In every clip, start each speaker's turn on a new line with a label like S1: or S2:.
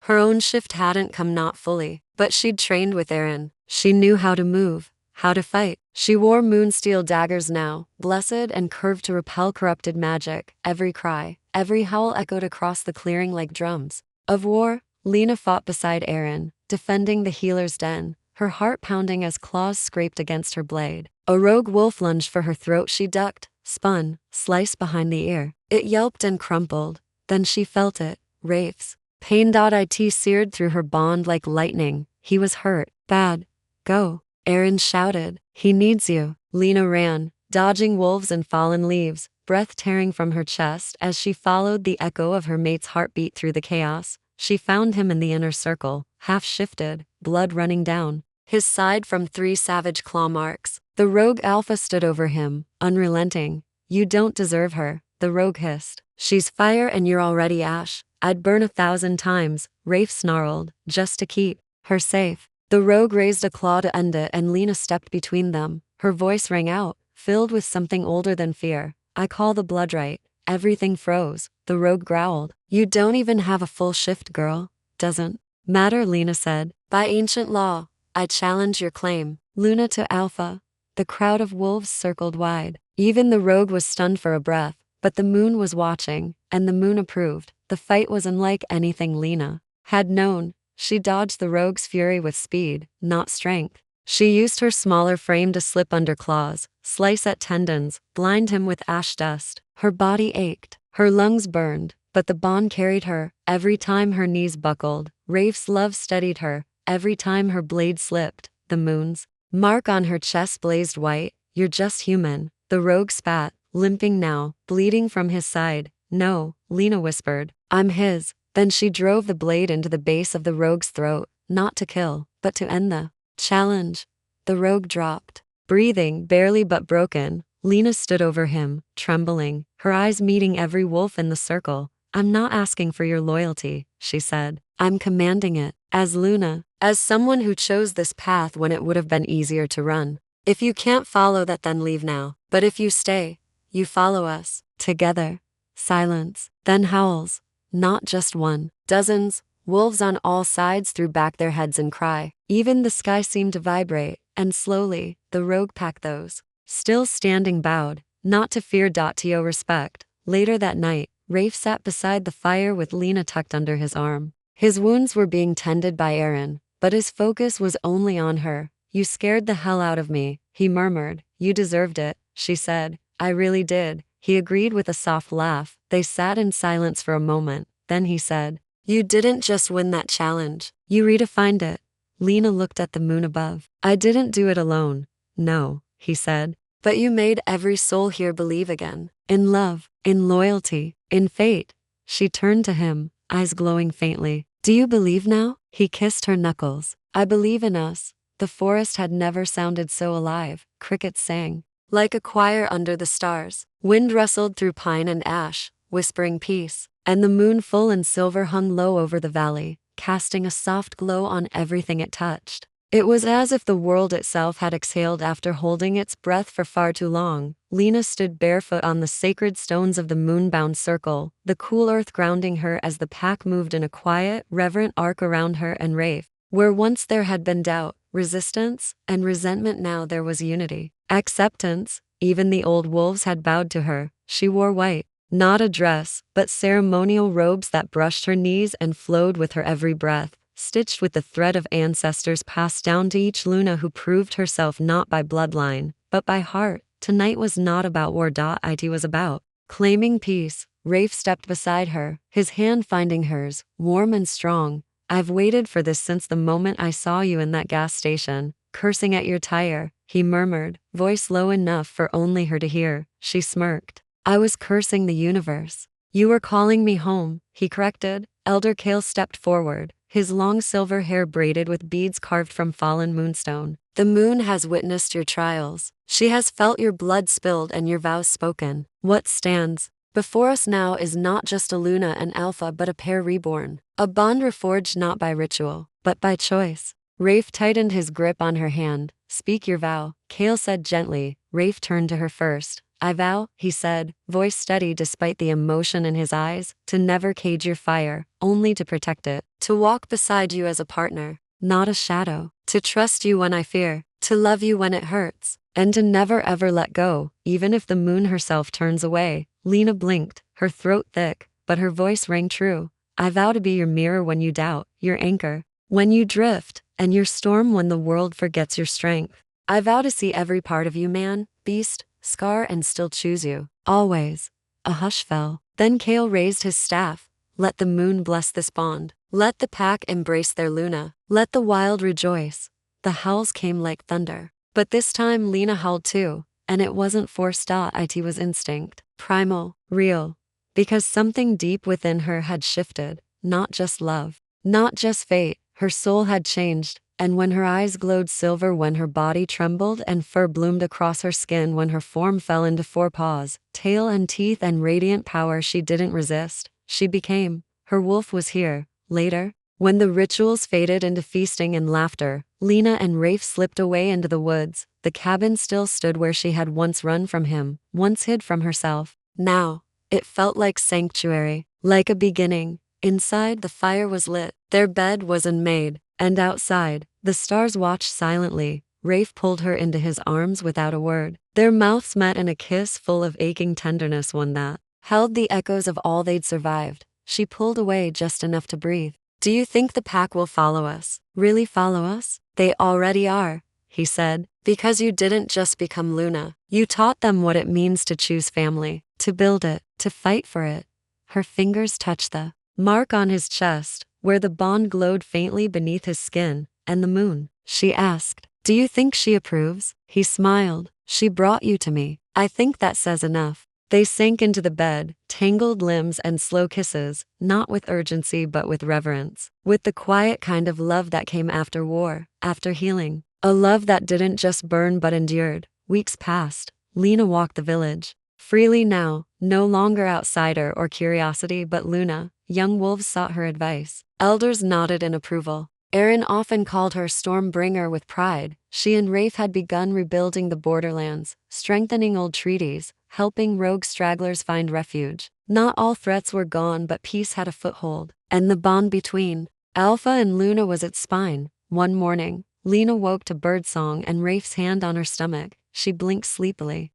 S1: Her own shift hadn't come, not fully, but she'd trained with Aaron. She knew how to move, how to fight. She wore moonsteel daggers now, blessed and curved to repel corrupted magic. Every cry, every howl echoed across the clearing like drums of war. Lena fought beside Aaron, defending the healer's den, her heart pounding as claws scraped against her blade. A rogue wolf lunged for her throat. She ducked, spun, sliced behind the ear. It yelped and crumpled. Then she felt it. Rafe's pain.it seared through her bond like lightning. He was hurt. Bad. Go. Aaron shouted. He needs you. Lena ran, dodging wolves and fallen leaves, breath tearing from her chest as she followed the echo of her mate's heartbeat through the chaos. She found him in the inner circle, half shifted, blood running down his side from 3 savage claw marks. The rogue alpha stood over him, unrelenting. You don't deserve her, the rogue hissed. She's fire and you're already ash. I'd burn 1,000 times, Rafe snarled, just to keep her safe. The rogue raised a claw to end it and Lena stepped between them. Her voice rang out, filled with something older than fear. I call the blood right. Everything froze. The rogue growled. You don't even have a full shift, girl. Doesn't matter, Lena said. By ancient law, I challenge your claim. Luna to Alpha. The crowd of wolves circled wide. Even the rogue was stunned for a breath, but the moon was watching, and the moon approved. The fight was unlike anything Lena had known. She dodged the rogue's fury with speed, not strength. She used her smaller frame to slip under claws, slice at tendons, blind him with ash dust. Her body ached, her lungs burned, but the bond carried her. Every time her knees buckled, Rafe's love steadied her. Every time her blade slipped, the moon's mark on her chest blazed white. You're just human. The rogue spat, limping now, bleeding from his side. No, Lena whispered. I'm his. Then she drove the blade into the base of the rogue's throat, not to kill, but to end the challenge. The rogue dropped, breathing, barely but broken. Lena stood over him, trembling, her eyes meeting every wolf in the circle. I'm not asking for your loyalty, she said. I'm commanding it, as Luna, as someone who chose this path when it would have been easier to run. If you can't follow that, then leave now. But if you stay, you follow us, together. Silence, then howls. Not just one. Dozens, wolves on all sides threw back their heads and cry. Even the sky seemed to vibrate, and slowly, the rogue pack, those still standing, bowed, not to fear to respect. Later that night, Rafe sat beside the fire with Lena tucked under his arm. His wounds were being tended by Aaron, but his focus was only on her. You scared the hell out of me, he murmured. You deserved it, she said. I really did, he agreed with a soft laugh. They sat in silence for a moment, then he said, You didn't just win that challenge, you redefined it. Lena looked at the moon above. I didn't do it alone. No, he said. But you made every soul here believe again. In love, in loyalty, in fate. She turned to him, eyes glowing faintly. Do you believe now? He kissed her knuckles. I believe in us. The forest had never sounded so alive. Crickets sang like a choir under the stars. Wind rustled through pine and ash, whispering peace. And the moon, full and silver, hung low over the valley, casting a soft glow on everything it touched. It was as if the world itself had exhaled after holding its breath for far too long. Lena stood barefoot on the sacred stones of the moon-bound circle, the cool earth grounding her as the pack moved in a quiet, reverent arc around her and Rafe. Where once there had been doubt, resistance, and resentment, now there was unity, acceptance. Even the old wolves had bowed to her. She wore white, not a dress, but ceremonial robes that brushed her knees and flowed with her every breath, stitched with the thread of ancestors passed down to each Luna who proved herself not by bloodline, but by heart. Tonight was not about war. It was about claiming peace. Rafe stepped beside her, his hand finding hers, warm and strong. I've waited for this since the moment I saw you in that gas station, cursing at your tire, he murmured, voice low enough for only her to hear. She smirked. I was cursing the universe. You were calling me home, he corrected. Elder Kale stepped forward, his long silver hair braided with beads carved from fallen moonstone. The moon has witnessed your trials. She has felt your blood spilled and your vows spoken. What stands before us now is not just a Luna and Alpha, but a pair reborn. A bond reforged not by ritual, but by choice. Rafe tightened his grip on her hand. Speak your vow, Kale said gently. Rafe turned to her first. I vow, he said, voice steady despite the emotion in his eyes, to never cage your fire, only to protect it. To walk beside you as a partner, not a shadow. To trust you when I fear, to love you when it hurts, and to never ever let go, even if the moon herself turns away. Lena blinked, her throat thick, but her voice rang true. I vow to be your mirror when you doubt, your anchor when you drift, and your storm when the world forgets your strength. I vow to see every part of you, man, beast, scar, and still choose you. Always. A hush fell. Then Kale raised his staff. Let the moon bless this bond. Let the pack embrace their Luna. Let the wild rejoice. The howls came like thunder. But this time Lena howled too, and it wasn't forced. It was instinct. Primal. Real. Because something deep within her had shifted. Not just love. Not just fate. Her soul had changed, and when her eyes glowed silver, when her body trembled and fur bloomed across her skin, when her form fell into four paws, tail and teeth and radiant power, she didn't resist. She became. Her wolf was here. Later, when the rituals faded into feasting and laughter, Lena and Rafe slipped away into the woods. The cabin still stood where she had once run from him, once hid from herself. Now, it felt like sanctuary, like a beginning. Inside, the fire was lit, their bed was unmade, and outside, the stars watched silently. Rafe pulled her into his arms without a word. Their mouths met in a kiss full of aching tenderness, one that held the echoes of all they'd survived. She pulled away just enough to breathe. Do you think the pack will follow us? Really follow us? They already are, he said, because you didn't just become Luna. You taught them what it means to choose family, to build it, to fight for it. Her fingers touched the mark on his chest, where the bond glowed faintly beneath his skin, and the moon. She asked, do you think she approves? He smiled. She brought you to me. I think that says enough. They sank into the bed, tangled limbs and slow kisses, not with urgency but with reverence, with the quiet kind of love that came after war, after healing. A love that didn't just burn but endured. Weeks passed. Lena walked the village. Freely now, no longer outsider or curiosity but Luna. Young wolves sought her advice. Elders nodded in approval. Aaron often called her Stormbringer with pride. She and Rafe had begun rebuilding the borderlands, strengthening old treaties, helping rogue stragglers find refuge. Not all threats were gone, but peace had a foothold. And the bond between Alpha and Luna was its spine. One morning, Lena woke to birdsong and Rafe's hand on her stomach. She blinked sleepily.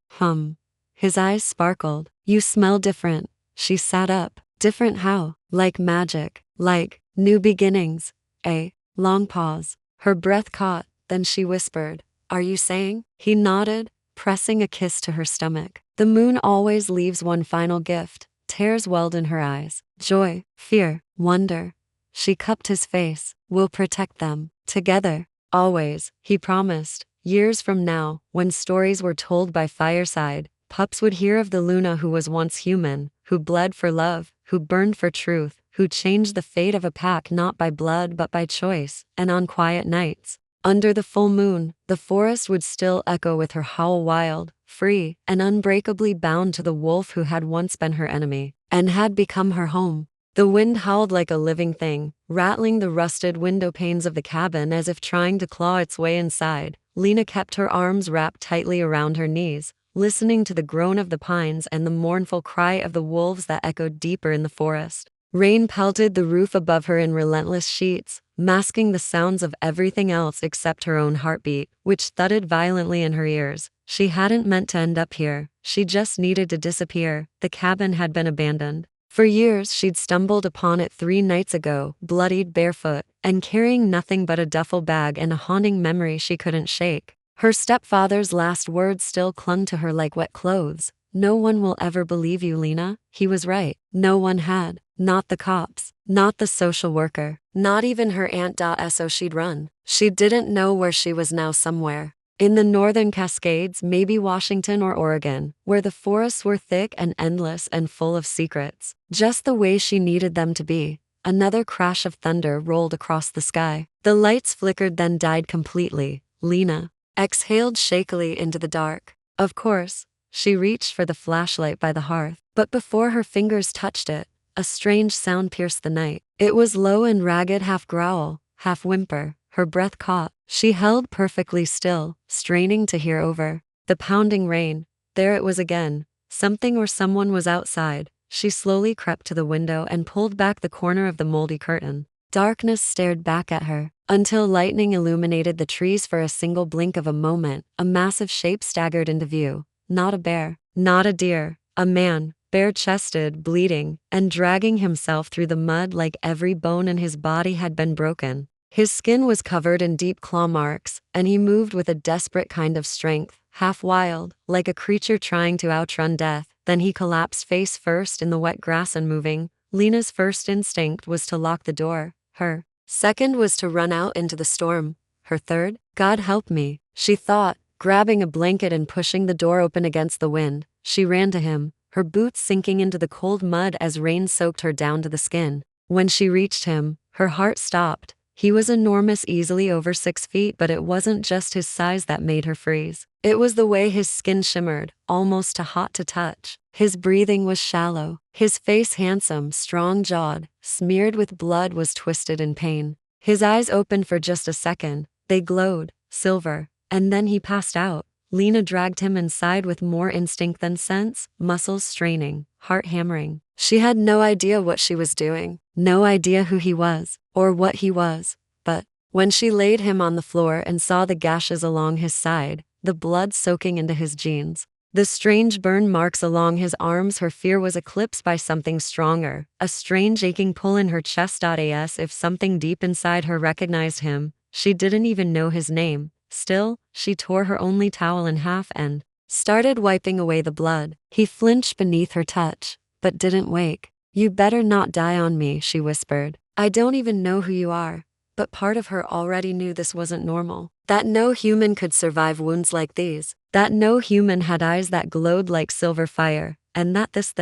S1: His eyes sparkled. You smell different. She sat up. Different how? Like magic. Like new beginnings. A long pause. Her breath caught, then she whispered, are you saying? He nodded, pressing a kiss to her stomach. The moon always leaves one final gift. Tears welled in her eyes. Joy, fear, wonder. She cupped his face. We'll protect them. Together. Always, he promised. Years from now, when stories were told by fireside, pups would hear of the Luna who was once human, who bled for love, who burned for truth, who changed the fate of a pack not by blood but by choice. And on quiet nights, under the full moon, the forest would still echo with her howl, wild, free, and unbreakably bound to the wolf who had once been her enemy, and had become her home. The wind howled like a living thing, rattling the rusted window panes of the cabin as if trying to claw its way inside. Lena kept her arms wrapped tightly around her knees, listening to the groan of the pines and the mournful cry of the wolves that echoed deeper in the forest. Rain pelted the roof above her in relentless sheets, masking the sounds of everything else except her own heartbeat, which thudded violently in her ears. She hadn't meant to end up here. She just needed to disappear. The cabin had been abandoned. For years she'd stumbled upon it 3 nights ago, bloodied, barefoot, and carrying nothing but a duffel bag and a haunting memory she couldn't shake. Her stepfather's last words still clung to her like wet clothes. No one will ever believe you, Lena. He was right. No one had. Not the cops. Not the social worker. Not even her aunt. So she'd run. She didn't know where she was now, somewhere in the northern Cascades, maybe Washington or Oregon, where the forests were thick and endless and full of secrets, just the way she needed them to be. Another crash of thunder rolled across the sky. The lights flickered, then died completely. Lena exhaled shakily into the dark. Of course, she reached for the flashlight by the hearth, but before her fingers touched it, a strange sound pierced the night. It was low and ragged, half growl, half whimper. Her breath caught. She held perfectly still, straining to hear over the pounding rain, there it was again. Something or someone was outside. She slowly crept to the window and pulled back the corner of the moldy curtain. Darkness stared back at her, until lightning illuminated the trees for a single blink of a moment. A massive shape staggered into view. Not a bear, not a deer, a man, bare-chested, bleeding, and dragging himself through the mud like every bone in his body had been broken. His skin was covered in deep claw marks, and he moved with a desperate kind of strength, half wild, like a creature trying to outrun death. Then he collapsed face first in the wet grass unmoving. Lena's first instinct was to lock the door. Her second was to run out into the storm. Her third, God help me, she thought, grabbing a blanket and pushing the door open against the wind. She ran to him, her boots sinking into the cold mud as rain soaked her down to the skin. When she reached him, her heart stopped. He was enormous, easily over 6 feet, but it wasn't just his size that made her freeze. It was the way his skin shimmered, almost too hot to touch. His breathing was shallow. His face, handsome, strong-jawed, smeared with blood, was twisted in pain. His eyes opened for just a second. They glowed, silver, and then he passed out. Lena dragged him inside with more instinct than sense, muscles straining, heart hammering. She had no idea what she was doing, no idea who he was, or what he was. But when she laid him on the floor and saw the gashes along his side, the blood soaking into his jeans, the strange burn marks along his arms, her fear was eclipsed by something stronger, a strange aching pull in her chest. As if something deep inside her recognized him. She didn't even know his name. Still, she tore her only towel in half and started wiping away the blood. He flinched beneath her touch, but didn't wake. You better not die on me, she whispered. I don't even know who you are. But part of her already knew this wasn't normal. That no human could survive wounds like these. That no human had eyes that glowed like silver fire. And that this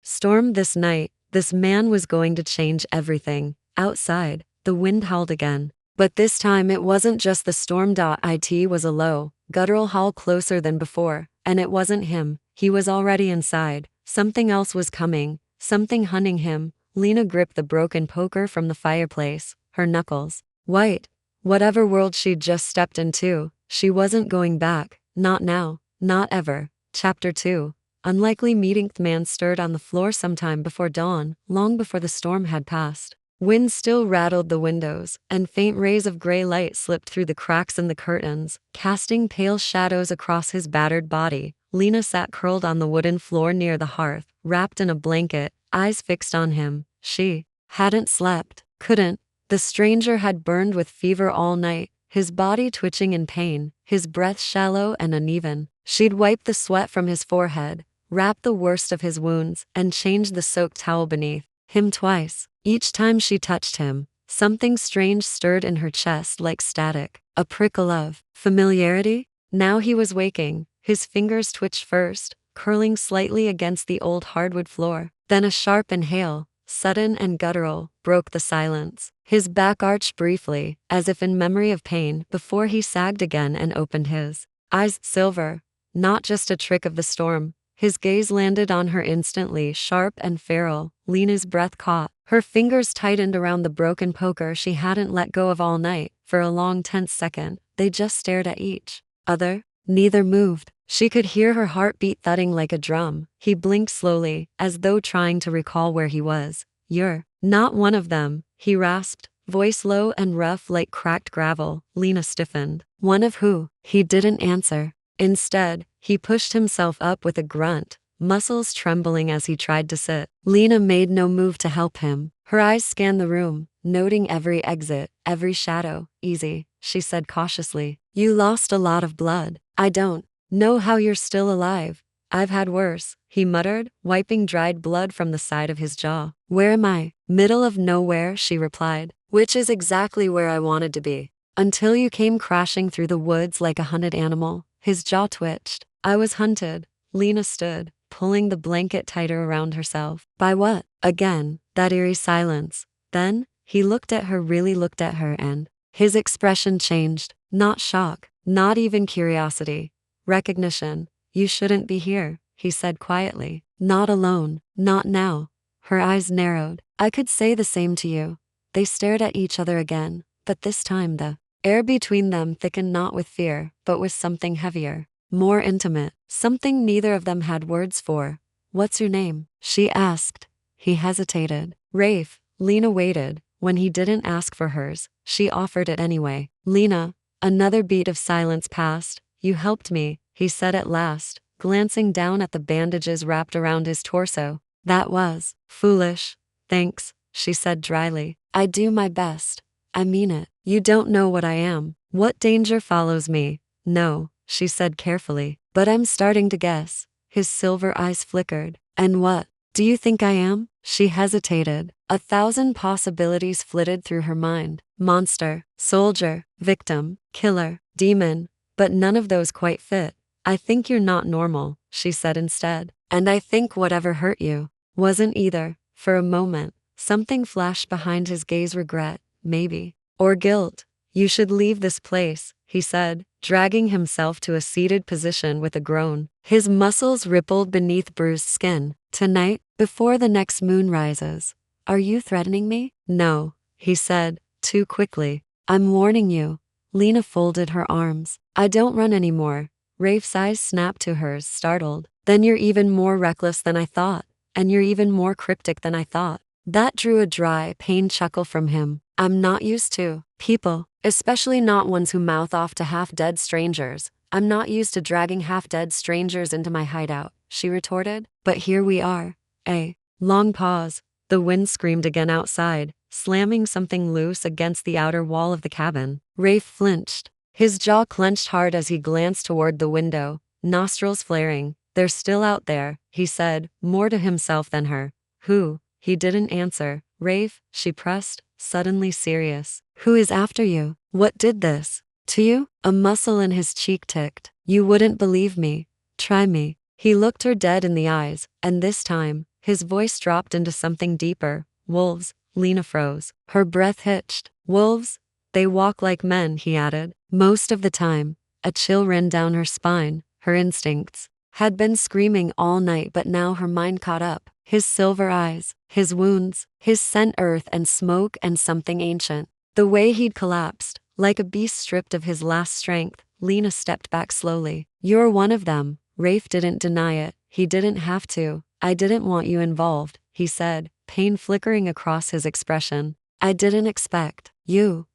S1: storm, this night, this man was going to change everything. Outside, the wind howled again. But this time it wasn't just the storm. It was a low, guttural howl closer than before. And it wasn't him. He was already inside. Something else was coming. Something hunting him. Lena gripped the broken poker from the fireplace, her knuckles white. Whatever world she'd just stepped into, she wasn't going back. Not now. Not ever. Chapter 2. Unlikely meeting. The man stirred on the floor sometime before dawn, long before the storm had passed. Wind still rattled the windows, and faint rays of gray light slipped through the cracks in the curtains, casting pale shadows across his battered body. Lena sat curled on the wooden floor near the hearth, wrapped in a blanket, eyes fixed on him. She hadn't slept, couldn't. The stranger had burned with fever all night, his body twitching in pain, his breath shallow and uneven. She'd wiped the sweat from his forehead, wrapped the worst of his wounds, and changed the soaked towel beneath him twice. Each time she touched him, something strange stirred in her chest like static, a prickle of familiarity. Now he was waking. His fingers twitched first, curling slightly against the old hardwood floor. Then a sharp inhale, sudden and guttural, broke the silence. His back arched briefly, as if in memory of pain, before he sagged again and opened his eyes, silver, not just a trick of the storm. His gaze landed on her instantly, sharp and feral. Lena's breath caught. Her fingers tightened around the broken poker she hadn't let go of all night. For a long, tense second, they just stared at each other. Neither moved. She could hear her heartbeat thudding like a drum. He blinked slowly, as though trying to recall where he was. You're not one of them, he rasped, voice low and rough like cracked gravel. Lena stiffened. One of who? He didn't answer. Instead, he pushed himself up with a grunt, muscles trembling as he tried to sit. Lena made no move to help him. Her eyes scanned the room, noting every exit, every shadow. Easy, she said cautiously. You lost a lot of blood. I don't know how you're still alive. I've had worse, he muttered, wiping dried blood from the side of his jaw. Where am I? Middle of nowhere, she replied. Which is exactly where I wanted to be. Until you came crashing through the woods like a hunted animal. His jaw twitched. I was hunted. Lena stood, pulling the blanket tighter around herself. By what? Again, that eerie silence. Then, he looked at her, really looked at her, and his expression changed. Not shock, not even curiosity. Recognition. You shouldn't be here, he said quietly. Not alone, not now. Her eyes narrowed. I could say the same to you. They stared at each other again, but this time the air between them thickened not with fear, but with something heavier, more intimate. something neither of them had words for. "What's your name?" she asked. He hesitated. "Rafe." Lena waited. When he didn't ask for hers, she offered it anyway. "Lena." Another beat of silence passed. "You helped me," he said at last, glancing down at the bandages wrapped around his torso. "That was foolish." "Thanks," she said dryly. "I do my best. I mean it. You don't know what I am, what danger follows me." "No," she said carefully, "but I'm starting to guess." His silver eyes flickered. "And what do you think I am?" She hesitated. 1,000 possibilities flitted through her mind. Monster, soldier, victim, killer, demon. But none of those quite fit. "I think you're not normal," she said instead. "And I think whatever hurt you wasn't either." For a moment, something flashed behind his gaze. Regret, maybe. Or guilt. "You should leave this place," he said, dragging himself to a seated position with a groan. His muscles rippled beneath bruised skin. "Tonight, before the next moon rises." "Are you threatening me?" "No," he said, too quickly. "I'm warning you." Lena folded her arms. "I don't run anymore." Rafe's eyes snapped to hers, startled. "Then you're even more reckless than I thought. And you're even more cryptic than I thought." That drew a dry, pained chuckle from him. "I'm not used to people, especially not ones who mouth off to half-dead strangers. I'm not used to dragging half-dead strangers into my hideout," she retorted. "But here we are." A long pause. The wind screamed again outside, slamming something loose against the outer wall of the cabin. Rafe flinched. His jaw clenched hard as he glanced toward the window, nostrils flaring. "They're still out there," he said, more to himself than her. "Who?" He didn't answer. "Rafe," she pressed, suddenly serious. "Who is after you? What did this to you?" A muscle in his cheek ticked. "You wouldn't believe me. Try me." He looked her dead in the eyes, and this time, his voice dropped into something deeper. "Wolves." Lena froze. Her breath hitched. "Wolves? They walk like men," he added. "Most of the time." A chill ran down her spine. Her instincts had been screaming all night, but now her mind caught up. His silver eyes, his wounds, his scent, earth and smoke, and something ancient. The way he'd collapsed, like a beast stripped of his last strength. Lena stepped back slowly. "You're one of them." Rafe didn't deny it. He didn't have to. "I didn't want you involved," he said, pain flickering across his expression. "I didn't expect you."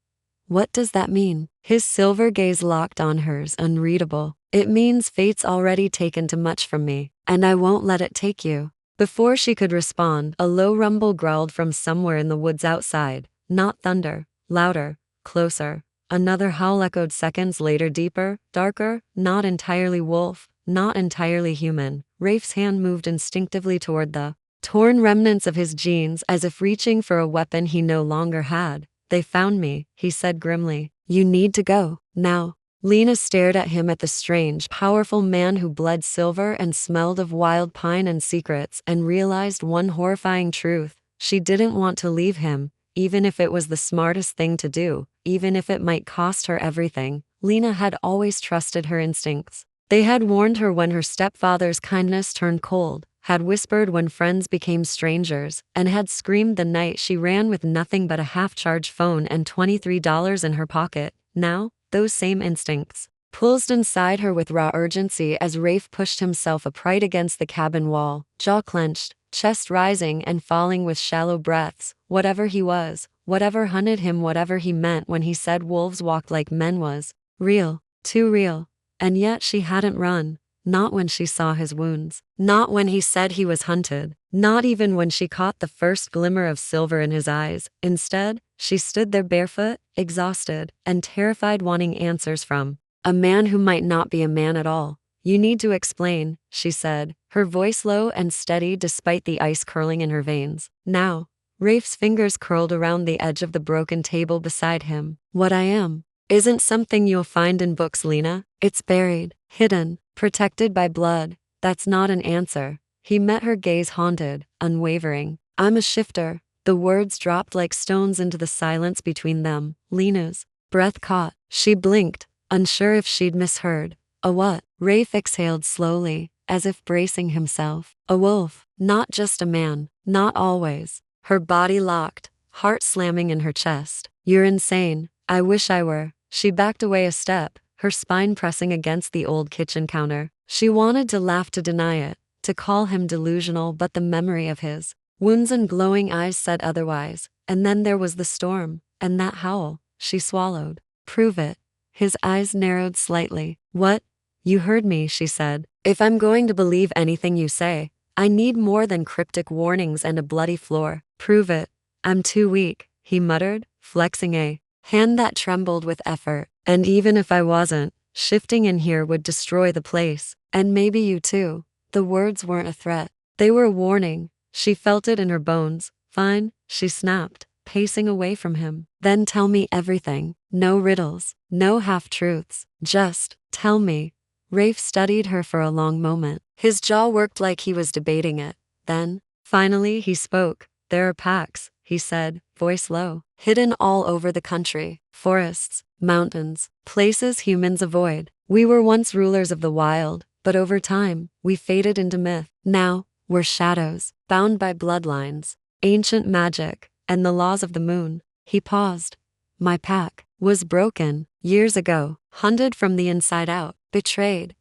S1: "What does that mean?" His silver gaze locked on hers, unreadable. "It means fate's already taken too much from me, and I won't let it take you." Before she could respond, a low rumble growled from somewhere in the woods outside. Not thunder. Louder. Closer. Another howl echoed seconds later, deeper, darker. Not entirely wolf. Not entirely human. Rafe's hand moved instinctively toward the torn remnants of his jeans, as if reaching for a weapon he no longer had. "They found me," he said grimly. "You need to go. Now." Lena stared at him, at the strange, powerful man who bled silver and smelled of wild pine and secrets, and realized one horrifying truth. She didn't want to leave him, even if it was the smartest thing to do, even if it might cost her everything. Lena had always trusted her instincts. They had warned her when her stepfather's kindness turned cold, had whispered when friends became strangers, and had screamed the night she ran with nothing but a half-charged phone and $23 in her pocket. Now, those same instincts pulsed inside her with raw urgency as Rafe pushed himself upright against the cabin wall, jaw clenched, chest rising and falling with shallow breaths. Whatever he was, whatever hunted him, whatever he meant when he said wolves walked like men was real, too real. And yet she hadn't run. Not when she saw his wounds. Not when he said he was hunted. Not even when she caught the first glimmer of silver in his eyes. Instead, she stood there barefoot, exhausted, and terrified, wanting answers from a man who might not be a man at all. "You need to explain," she said, her voice low and steady despite the ice curling in her veins. "Now." Rafe's fingers curled around the edge of the broken table beside him. "What I am isn't something you'll find in books, Lena. It's buried, hidden, protected by blood." "That's not an answer." He met her gaze, haunted, unwavering. "I'm a shifter." The words dropped like stones into the silence between them. Lena's breath caught. She blinked, unsure if she'd misheard. "A what?" Rafe exhaled slowly, as if bracing himself. "A wolf. Not just a man. Not always." Her body locked, heart slamming in her chest. "You're insane." "I wish I were." She backed away a step, her spine pressing against the old kitchen counter. She wanted to laugh to deny it, to call him delusional, but the memory of his wounds and glowing eyes said otherwise. And then there was the storm, and that howl. She swallowed. Prove it. His eyes narrowed slightly. What? You heard me, she said. If I'm going to believe anything you say, I need more than cryptic warnings and a bloody floor. Prove it. I'm too weak, he muttered, flexing a hand that trembled with effort. And even if I wasn't, shifting in here would destroy the place. And maybe you too. The words weren't a threat. They were a warning. She felt it in her bones. Fine, she snapped, pacing away from him. Then tell me everything. No riddles, no half-truths. Just tell me. Rafe studied her for a long moment. His jaw worked like he was debating it. Then, finally, he spoke. There are packs, he said, voice low, hidden all over the country. Forests, mountains, places humans avoid. We were once rulers of the wild, but over time, we faded into myth. Now, we're shadows, bound by bloodlines, ancient magic, and the laws of the moon. He paused. My pack was broken years ago, hunted from the inside out, betrayed.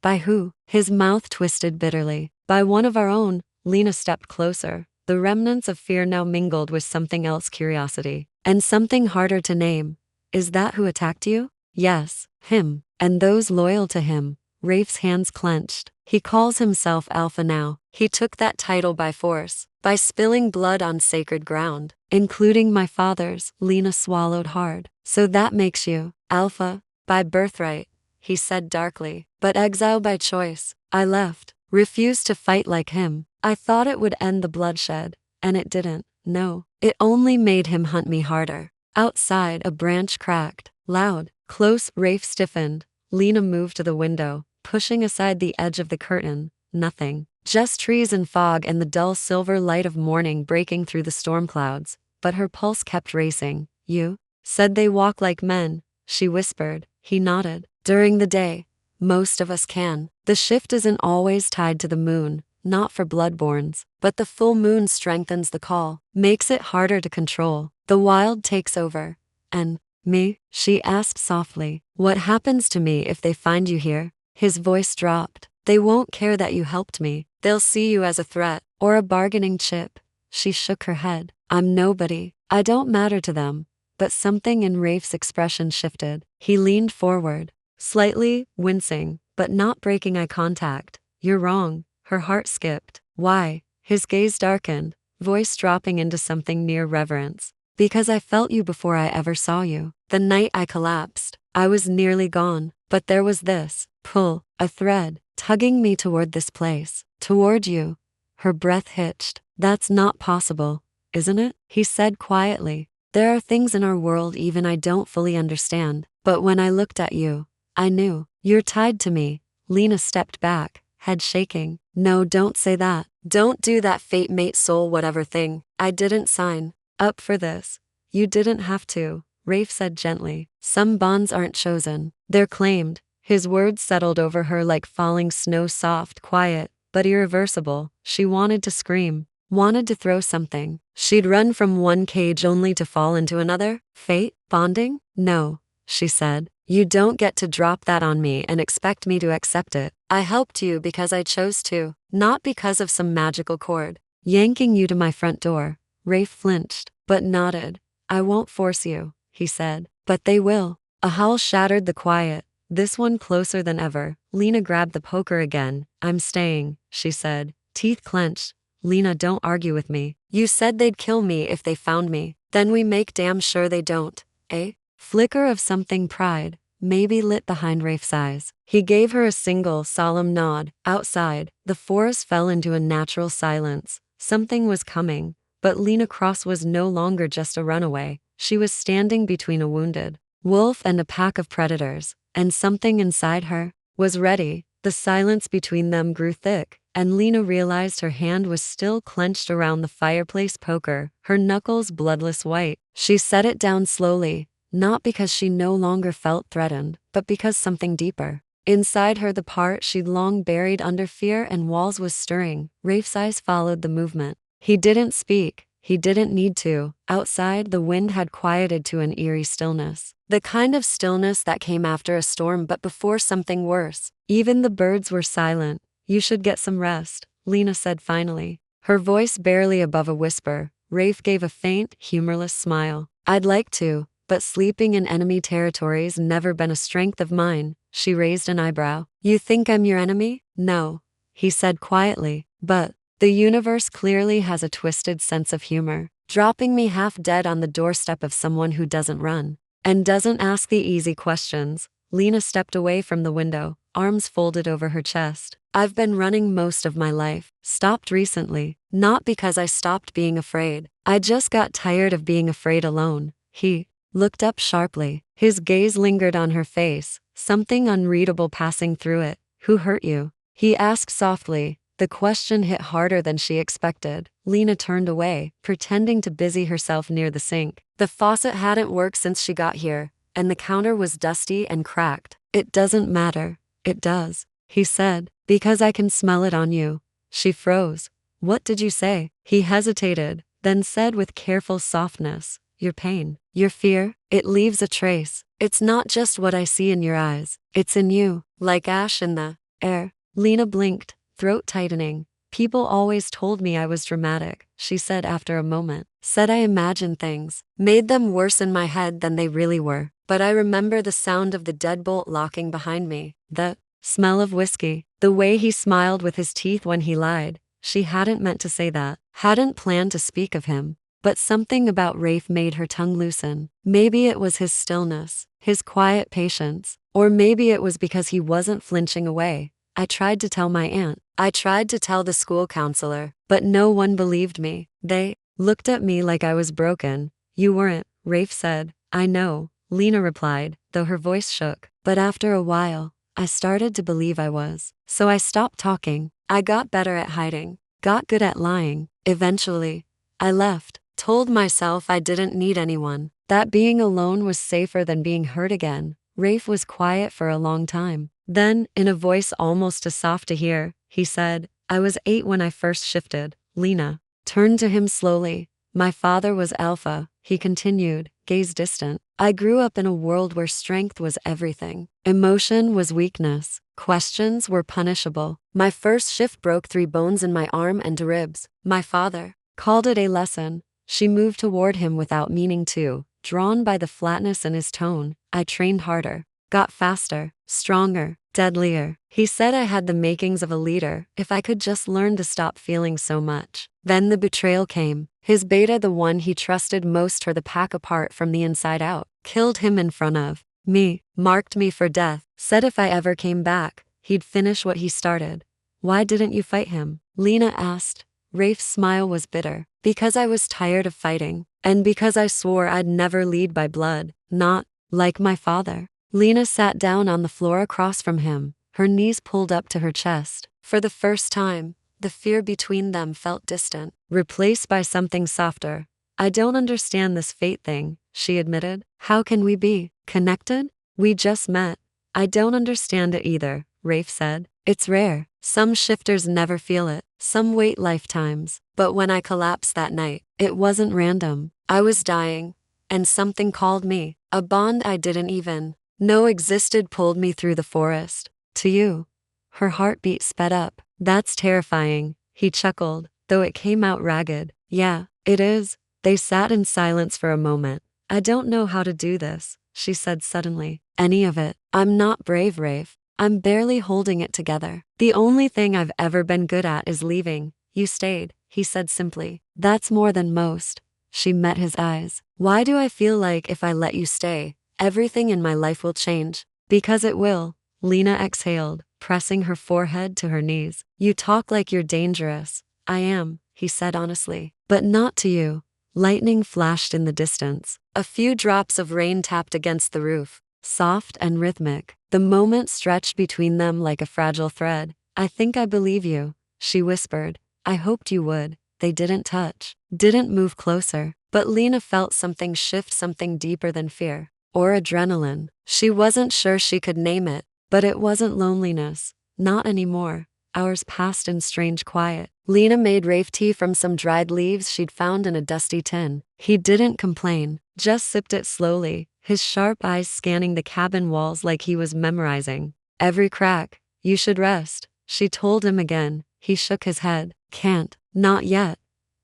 S1: By who? His mouth twisted bitterly. By one of our own. Lena stepped closer. The remnants of fear now mingled with something else, curiosity. And something harder to name. Is that who attacked you? Yes, him. And those loyal to him. Rafe's hands clenched. He calls himself Alpha now. He took that title by force, by spilling blood on sacred ground, including my father's. Lena swallowed hard. So that makes you Alpha by birthright, he said darkly, but exile by choice. I left, refused to fight like him. I thought it would end the bloodshed, and it didn't. No, it only made him hunt me harder. Outside, a branch cracked, loud, close. Rafe stiffened. Lena moved to the window, pushing aside the edge of the curtain. Nothing. Just trees and fog and the dull silver light of morning breaking through the storm clouds. But her pulse kept racing. You said they walk like men, she whispered. He nodded. During the day, most of us can. The shift isn't always tied to the moon, not for bloodborns, but the full moon strengthens the call, makes it harder to control. The wild takes over. And me? She asked softly. What happens to me if they find you here? His voice dropped. They won't care that you helped me. They'll see you as a threat, or a bargaining chip. She shook her head. I'm nobody. I don't matter to them. But something in Rafe's expression shifted. He leaned forward, slightly wincing, but not breaking eye contact. You're wrong. Her heart skipped. Why? His gaze darkened, voice dropping into something near reverence. Because I felt you before I ever saw you. The night I collapsed, I was nearly gone, but there was this pull, a thread, tugging me toward this place, toward you. Her breath hitched. That's not possible, isn't it? He said quietly. There are things in our world even I don't fully understand, but when I looked at you, I knew. You're tied to me. Lena stepped back, head shaking. No, don't say that. Don't do that, fate mate soul whatever thing. I didn't sign up for this. You didn't have to, Rafe said gently. Some bonds aren't chosen, they're claimed. His words settled over her like falling snow, soft, quiet, but irreversible. She wanted to scream, wanted to throw something. She'd run from one cage only to fall into another. Fate? Bonding? No, she said. You don't get to drop that on me and expect me to accept it. I helped you because I chose to, not because of some magical cord. Yanking you to my front door. Rafe flinched, but nodded. I won't force you, he said. But they will. A howl shattered the quiet, this one closer than ever. Lena grabbed the poker again. I'm staying, she said, teeth clenched. Lena, don't argue with me. You said they'd kill me if they found me. Then we make damn sure they don't, eh? Flicker of something pride, maybe lit behind Rafe's eyes. He gave her a single, solemn nod. Outside, the forest fell into a natural silence. Something was coming, but Lena Cross was no longer just a runaway. She was standing between a wounded wolf and a pack of predators, and something inside her was ready. The silence between them grew thick, and Lena realized her hand was still clenched around the fireplace poker, her knuckles bloodless white. She set it down slowly, not because she no longer felt threatened, but because something deeper inside her, the part she'd long buried under fear and walls, was stirring. Rafe's eyes followed the movement. He didn't speak. He didn't need to. Outside, the wind had quieted to an eerie stillness. The kind of stillness that came after a storm but before something worse. Even the birds were silent. You should get some rest, Lena said finally. Her voice barely above a whisper. Rafe gave a faint, humorless smile. I'd like to, but sleeping in enemy territory's never been a strength of mine. She raised an eyebrow. You think I'm your enemy? No, he said quietly. But the universe clearly has a twisted sense of humor, dropping me half dead on the doorstep of someone who doesn't run and doesn't ask the easy questions. Lena stepped away from the window, arms folded over her chest. I've been running most of my life, stopped recently, not because I stopped being afraid. I just got tired of being afraid alone. He looked up sharply. His gaze lingered on her face, something unreadable passing through it. Who hurt you? He asked softly. The question hit harder than she expected. Lena turned away, pretending to busy herself near the sink. The faucet hadn't worked since she got here, and the counter was dusty and cracked. It doesn't matter. It does, he said, because I can smell it on you. She froze. What did you say? He hesitated, then said with careful softness, your pain, your fear, it leaves a trace. It's not just what I see in your eyes. It's in you, like ash in the air. Lena blinked, throat tightening. People always told me I was dramatic, she said after a moment. Said I imagined things, made them worse in my head than they really were. But I remember the sound of the deadbolt locking behind me, the smell of whiskey, the way he smiled with his teeth when he lied. She hadn't meant to say that, hadn't planned to speak of him. But something about Rafe made her tongue loosen. Maybe it was his stillness, his quiet patience, or maybe it was because he wasn't flinching away. I tried to tell my aunt. I tried to tell the school counselor, but no one believed me. They looked at me like I was broken. You weren't, Rafe said. I know, Lena replied, though her voice shook. But after a while, I started to believe I was. So I stopped talking. I got better at hiding, got good at lying. Eventually, I left, told myself I didn't need anyone, that being alone was safer than being hurt again. Rafe was quiet for a long time. Then, in a voice almost too soft to hear, he said, I was 8 when I first shifted. Lena turned to him slowly. My father was alpha, he continued, gaze distant. I grew up in a world where strength was everything. Emotion was weakness. Questions were punishable. My first shift broke 3 bones in my arm and ribs. My father called it a lesson. She moved toward him without meaning to, drawn by the flatness in his tone. I trained harder, got faster, stronger, deadlier. He said I had the makings of a leader if I could just learn to stop feeling so much. Then the betrayal came. His beta, the one he trusted most, tore the pack apart from the inside out, killed him in front of me, marked me for death, said if I ever came back, he'd finish what he started. Why didn't you fight him? Lena asked. Rafe's smile was bitter. Because I was tired of fighting, and because I swore I'd never lead by blood, not like my father. Lena sat down on the floor across from him, her knees pulled up to her chest. For the first time, the fear between them felt distant, replaced by something softer. I don't understand this fate thing, she admitted. How can we be connected? We just met. I don't understand it either, Rafe said. It's rare. Some shifters never feel it. Some wait lifetimes. But when I collapsed that night, it wasn't random. I was dying, and something called me. A bond I didn't even know existed pulled me through the forest. To you. Her heartbeat sped up. That's terrifying, he chuckled, though it came out ragged. Yeah, it is. They sat in silence for a moment. I don't know how to do this, she said suddenly. Any of it. I'm not brave, Rafe. I'm barely holding it together. The only thing I've ever been good at is leaving. You stayed, he said simply. That's more than most. She met his eyes. Why do I feel like if I let you stay, everything in my life will change? Because it will. Lena exhaled, pressing her forehead to her knees. You talk like you're dangerous. I am, he said honestly. But not to you. Lightning flashed in the distance. A few drops of rain tapped against the roof, soft and rhythmic. The moment stretched between them like a fragile thread. I think I believe you, she whispered. I hoped you would. They didn't touch, didn't move closer. But Lena felt something shift, something deeper than fear. Or adrenaline. She wasn't sure she could name it. But it wasn't loneliness. Not anymore. Hours passed in strange quiet. Lena made Rafe tea from some dried leaves she'd found in a dusty tin. He didn't complain, just sipped it slowly, his sharp eyes scanning the cabin walls like he was memorizing every crack. You should rest, she told him again. He shook his head. Can't, not yet.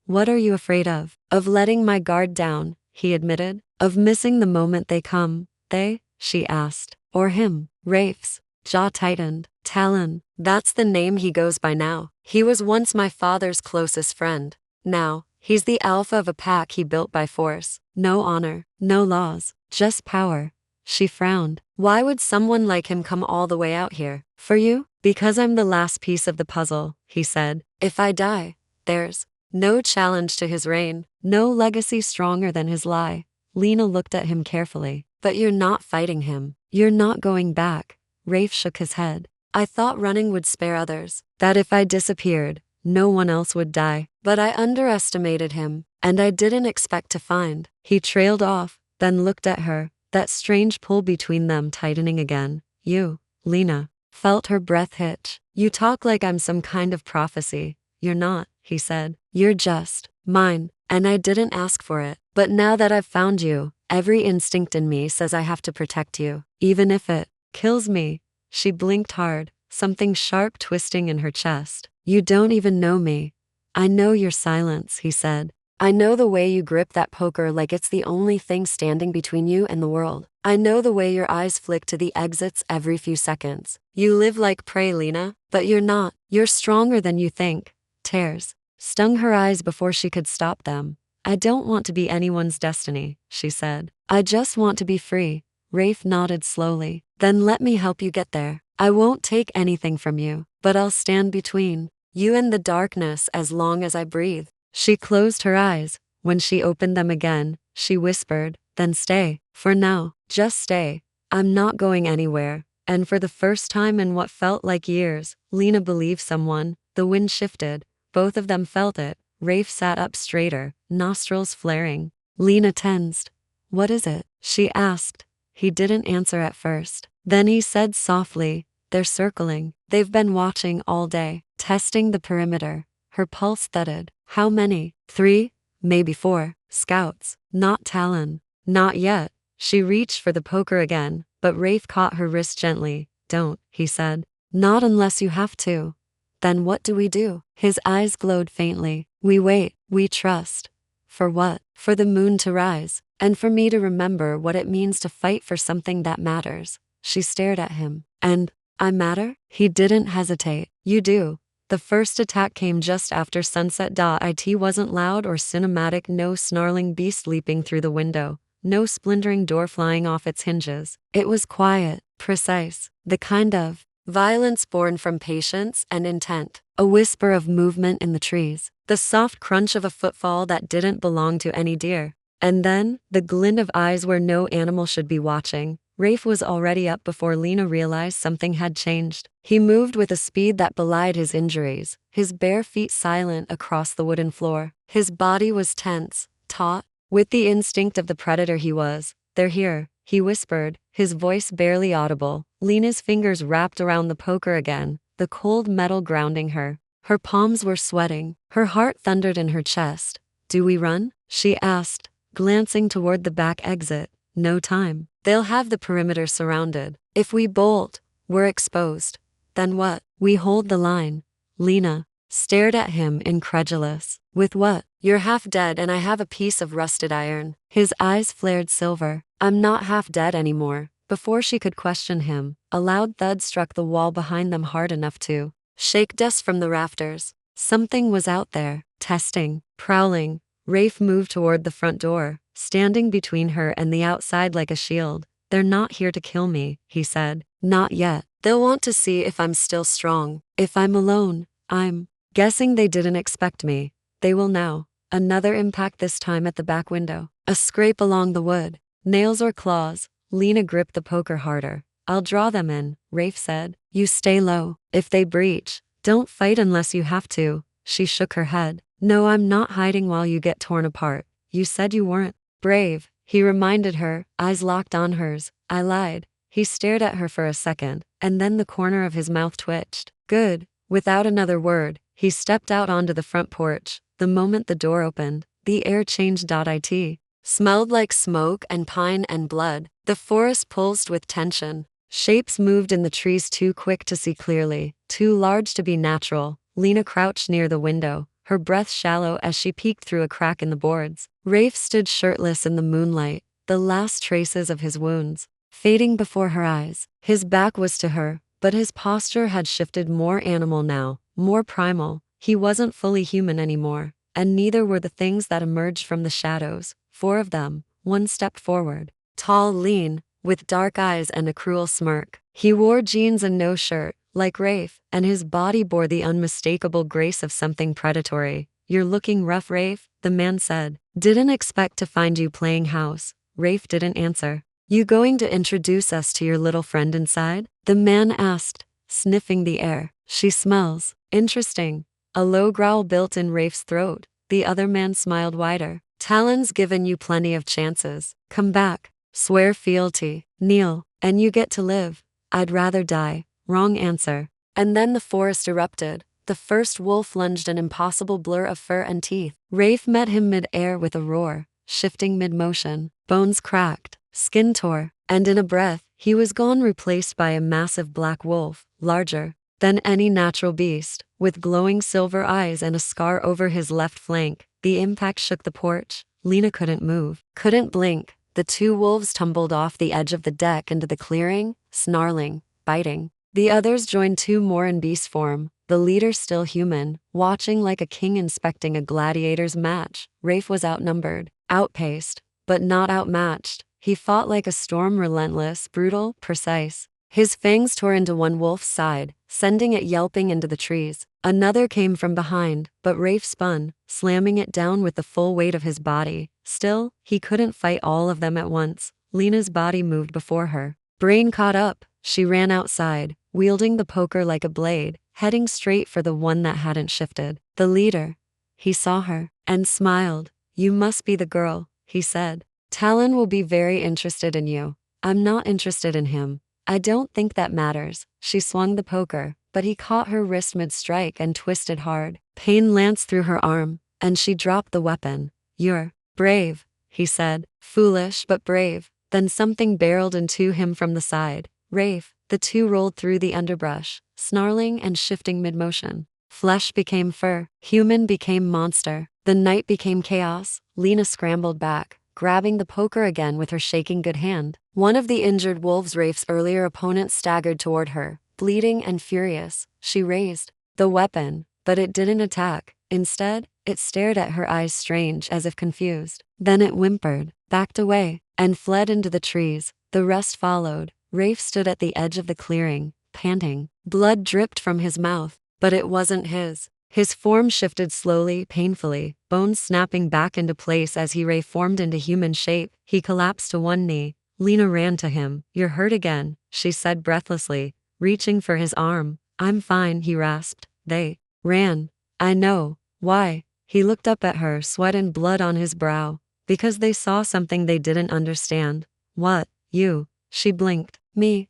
S1: What are you afraid of? Of letting my guard down, he admitted. Of missing the moment they come. They? She asked. Or him? Rafe's jaw tightened. Talon, that's the name he goes by now. He was once my father's closest friend. Now, he's the alpha of a pack he built by force. No honor, no laws, just power. She frowned. Why would someone like him come all the way out here? For you? Because I'm the last piece of the puzzle, he said. If I die, there's no challenge to his reign, no legacy stronger than his lie. Lena looked at him carefully. But you're not fighting him. You're not going back. Rafe shook his head. I thought running would spare others, that if I disappeared, no one else would die. But I underestimated him, and I didn't expect to find. He trailed off, then looked at her, that strange pull between them tightening again. You, Lena, felt her breath hitch. You talk like I'm some kind of prophecy. You're not, he said. You're just mine, and I didn't ask for it. But now that I've found you, every instinct in me says I have to protect you, even if it kills me. She blinked hard, something sharp twisting in her chest. You don't even know me. I know your silence, he said. I know the way you grip that poker like it's the only thing standing between you and the world. I know the way your eyes flick to the exits every few seconds. You live like prey, Lena, but you're not. You're stronger than you think. Tears stung her eyes before she could stop them. I don't want to be anyone's destiny, she said. I just want to be free. Rafe nodded slowly. Then let me help you get there. I won't take anything from you, but I'll stand between you and the darkness as long as I breathe. She closed her eyes. When she opened them again, she whispered, then stay. For now, just stay. I'm not going anywhere. And for the first time in what felt like years, Lena believed someone. The wind shifted. Both of them felt it. Rafe sat up straighter, nostrils flaring. Lena tensed. What is it? She asked. He didn't answer at first. Then he said softly, they're circling. They've been watching all day, testing the perimeter. Her pulse thudded. How many? 3, maybe 4. Scouts. Not Talon. Not yet. She reached for the poker again, but Rafe caught her wrist gently. Don't, he said. Not unless you have to. Then what do we do? His eyes glowed faintly. We wait. We trust. For what? For the moon to rise, and for me to remember what it means to fight for something that matters. She stared at him. And I matter? He didn't hesitate. You do. The first attack came just after sunset. It wasn't loud or cinematic, no snarling beast leaping through the window, no splintering door flying off its hinges. It was quiet, precise, the kind of violence born from patience and intent. A whisper of movement in the trees, the soft crunch of a footfall that didn't belong to any deer. And then, the glint of eyes where no animal should be watching. Rafe was already up before Lena realized something had changed. He moved with a speed that belied his injuries, his bare feet silent across the wooden floor. His body was tense, taut, with the instinct of the predator he was. They're here, he whispered, his voice barely audible. Lena's fingers wrapped around the poker again, the cold metal grounding her. Her palms were sweating, her heart thundered in her chest. Do we run? She asked, glancing toward the back exit. No time. They'll have the perimeter surrounded. If we bolt, we're exposed. Then what? We hold the line. Lena stared at him incredulous. With what? You're half dead and I have a piece of rusted iron. His eyes flared silver. I'm not half dead anymore. Before she could question him, a loud thud struck the wall behind them hard enough to shake dust from the rafters. Something was out there, testing, prowling. Rafe moved toward the front door, standing between her and the outside like a shield. They're not here to kill me, he said. Not yet. They'll want to see if I'm still strong. If I'm alone, I'm guessing they didn't expect me. They will now. Another impact, this time at the back window. A scrape along the wood. Nails or claws. Lena gripped the poker harder. I'll draw them in, Rafe said. You stay low. If they breach, don't fight unless you have to. She shook her head. No, I'm not hiding while you get torn apart. You said you weren't brave, he reminded her, eyes locked on hers. I lied. He stared at her for a second, and then the corner of his mouth twitched. Good. Without another word, He stepped out onto the front porch. The moment the door opened, the air changed. It smelled like smoke and pine and blood. The forest pulsed with tension. Shapes moved in the trees, too quick to see clearly, too large to be natural. Lena crouched near the window, her breath shallow as she peeked through a crack in the boards. Rafe stood shirtless in the moonlight, the last traces of his wounds fading before her eyes. His back was to her, but his posture had shifted, more animal now, more primal. He wasn't fully human anymore, and neither were the things that emerged from the shadows. 4 of them. One stepped forward, tall, lean, with dark eyes and a cruel smirk. He wore jeans and no shirt, like Rafe, and his body bore the unmistakable grace of something predatory. "You're looking rough, Rafe," the man said. "Didn't expect to find you playing house." Rafe didn't answer. "You going to introduce us to your little friend inside?" the man asked, sniffing the air. "She smells interesting." A low growl built in Rafe's throat. The other man smiled wider. "Talon's given you plenty of chances. Come back. Swear fealty. Kneel, and you get to live." "I'd rather die." Wrong answer. And then the forest erupted. The first wolf lunged, an impossible blur of fur and teeth. Rafe met him mid-air with a roar, shifting mid-motion. Bones cracked, skin tore, and in a breath, he was gone, replaced by a massive black wolf, larger than any natural beast, with glowing silver eyes and a scar over his left flank. The impact shook the porch. Lena couldn't move, couldn't blink. The 2 wolves tumbled off the edge of the deck into the clearing, snarling, biting. The others joined, 2 more in beast form, the leader still human, watching like a king inspecting a gladiator's match. Rafe was outnumbered, outpaced, but not outmatched. He fought like a storm, relentless, brutal, precise. His fangs tore into one wolf's side, sending it yelping into the trees. Another came from behind, but Rafe spun, slamming it down with the full weight of his body. Still, he couldn't fight all of them at once. Lena's body moved before her. Brain caught up. She ran outside, wielding the poker like a blade, heading straight for the one that hadn't shifted. The leader. He saw her, and smiled. "You must be the girl," he said. "Talon will be very interested in you." "I'm not interested in him." "I don't think that matters." She swung the poker, but he caught her wrist mid-strike and twisted hard. Pain lanced through her arm, and she dropped the weapon. "You're brave," he said. "Foolish, but brave." Then something barreled into him from the side. Rafe. The 2 rolled through the underbrush, snarling and shifting mid-motion. Flesh became fur, human became monster. The night became chaos. Lena scrambled back, grabbing the poker again with her shaking good hand. One of the injured wolves, Rafe's earlier opponent, staggered toward her, bleeding and furious. She raised the weapon, but it didn't attack. Instead, it stared at her, eyes strange, as if confused. Then it whimpered, backed away, and fled into the trees. The rest followed. Rafe stood at the edge of the clearing, panting. Blood dripped from his mouth, but it wasn't his. His form shifted slowly, painfully, bones snapping back into place as he reformed into human shape. He collapsed to one knee. Lena ran to him. "You're hurt again," she said breathlessly, reaching for his arm. "I'm fine," he rasped. "They ran." "I know." "Why?" He looked up at her, sweat and blood on his brow. "Because they saw something they didn't understand." "What?" "You." She blinked. "Me?"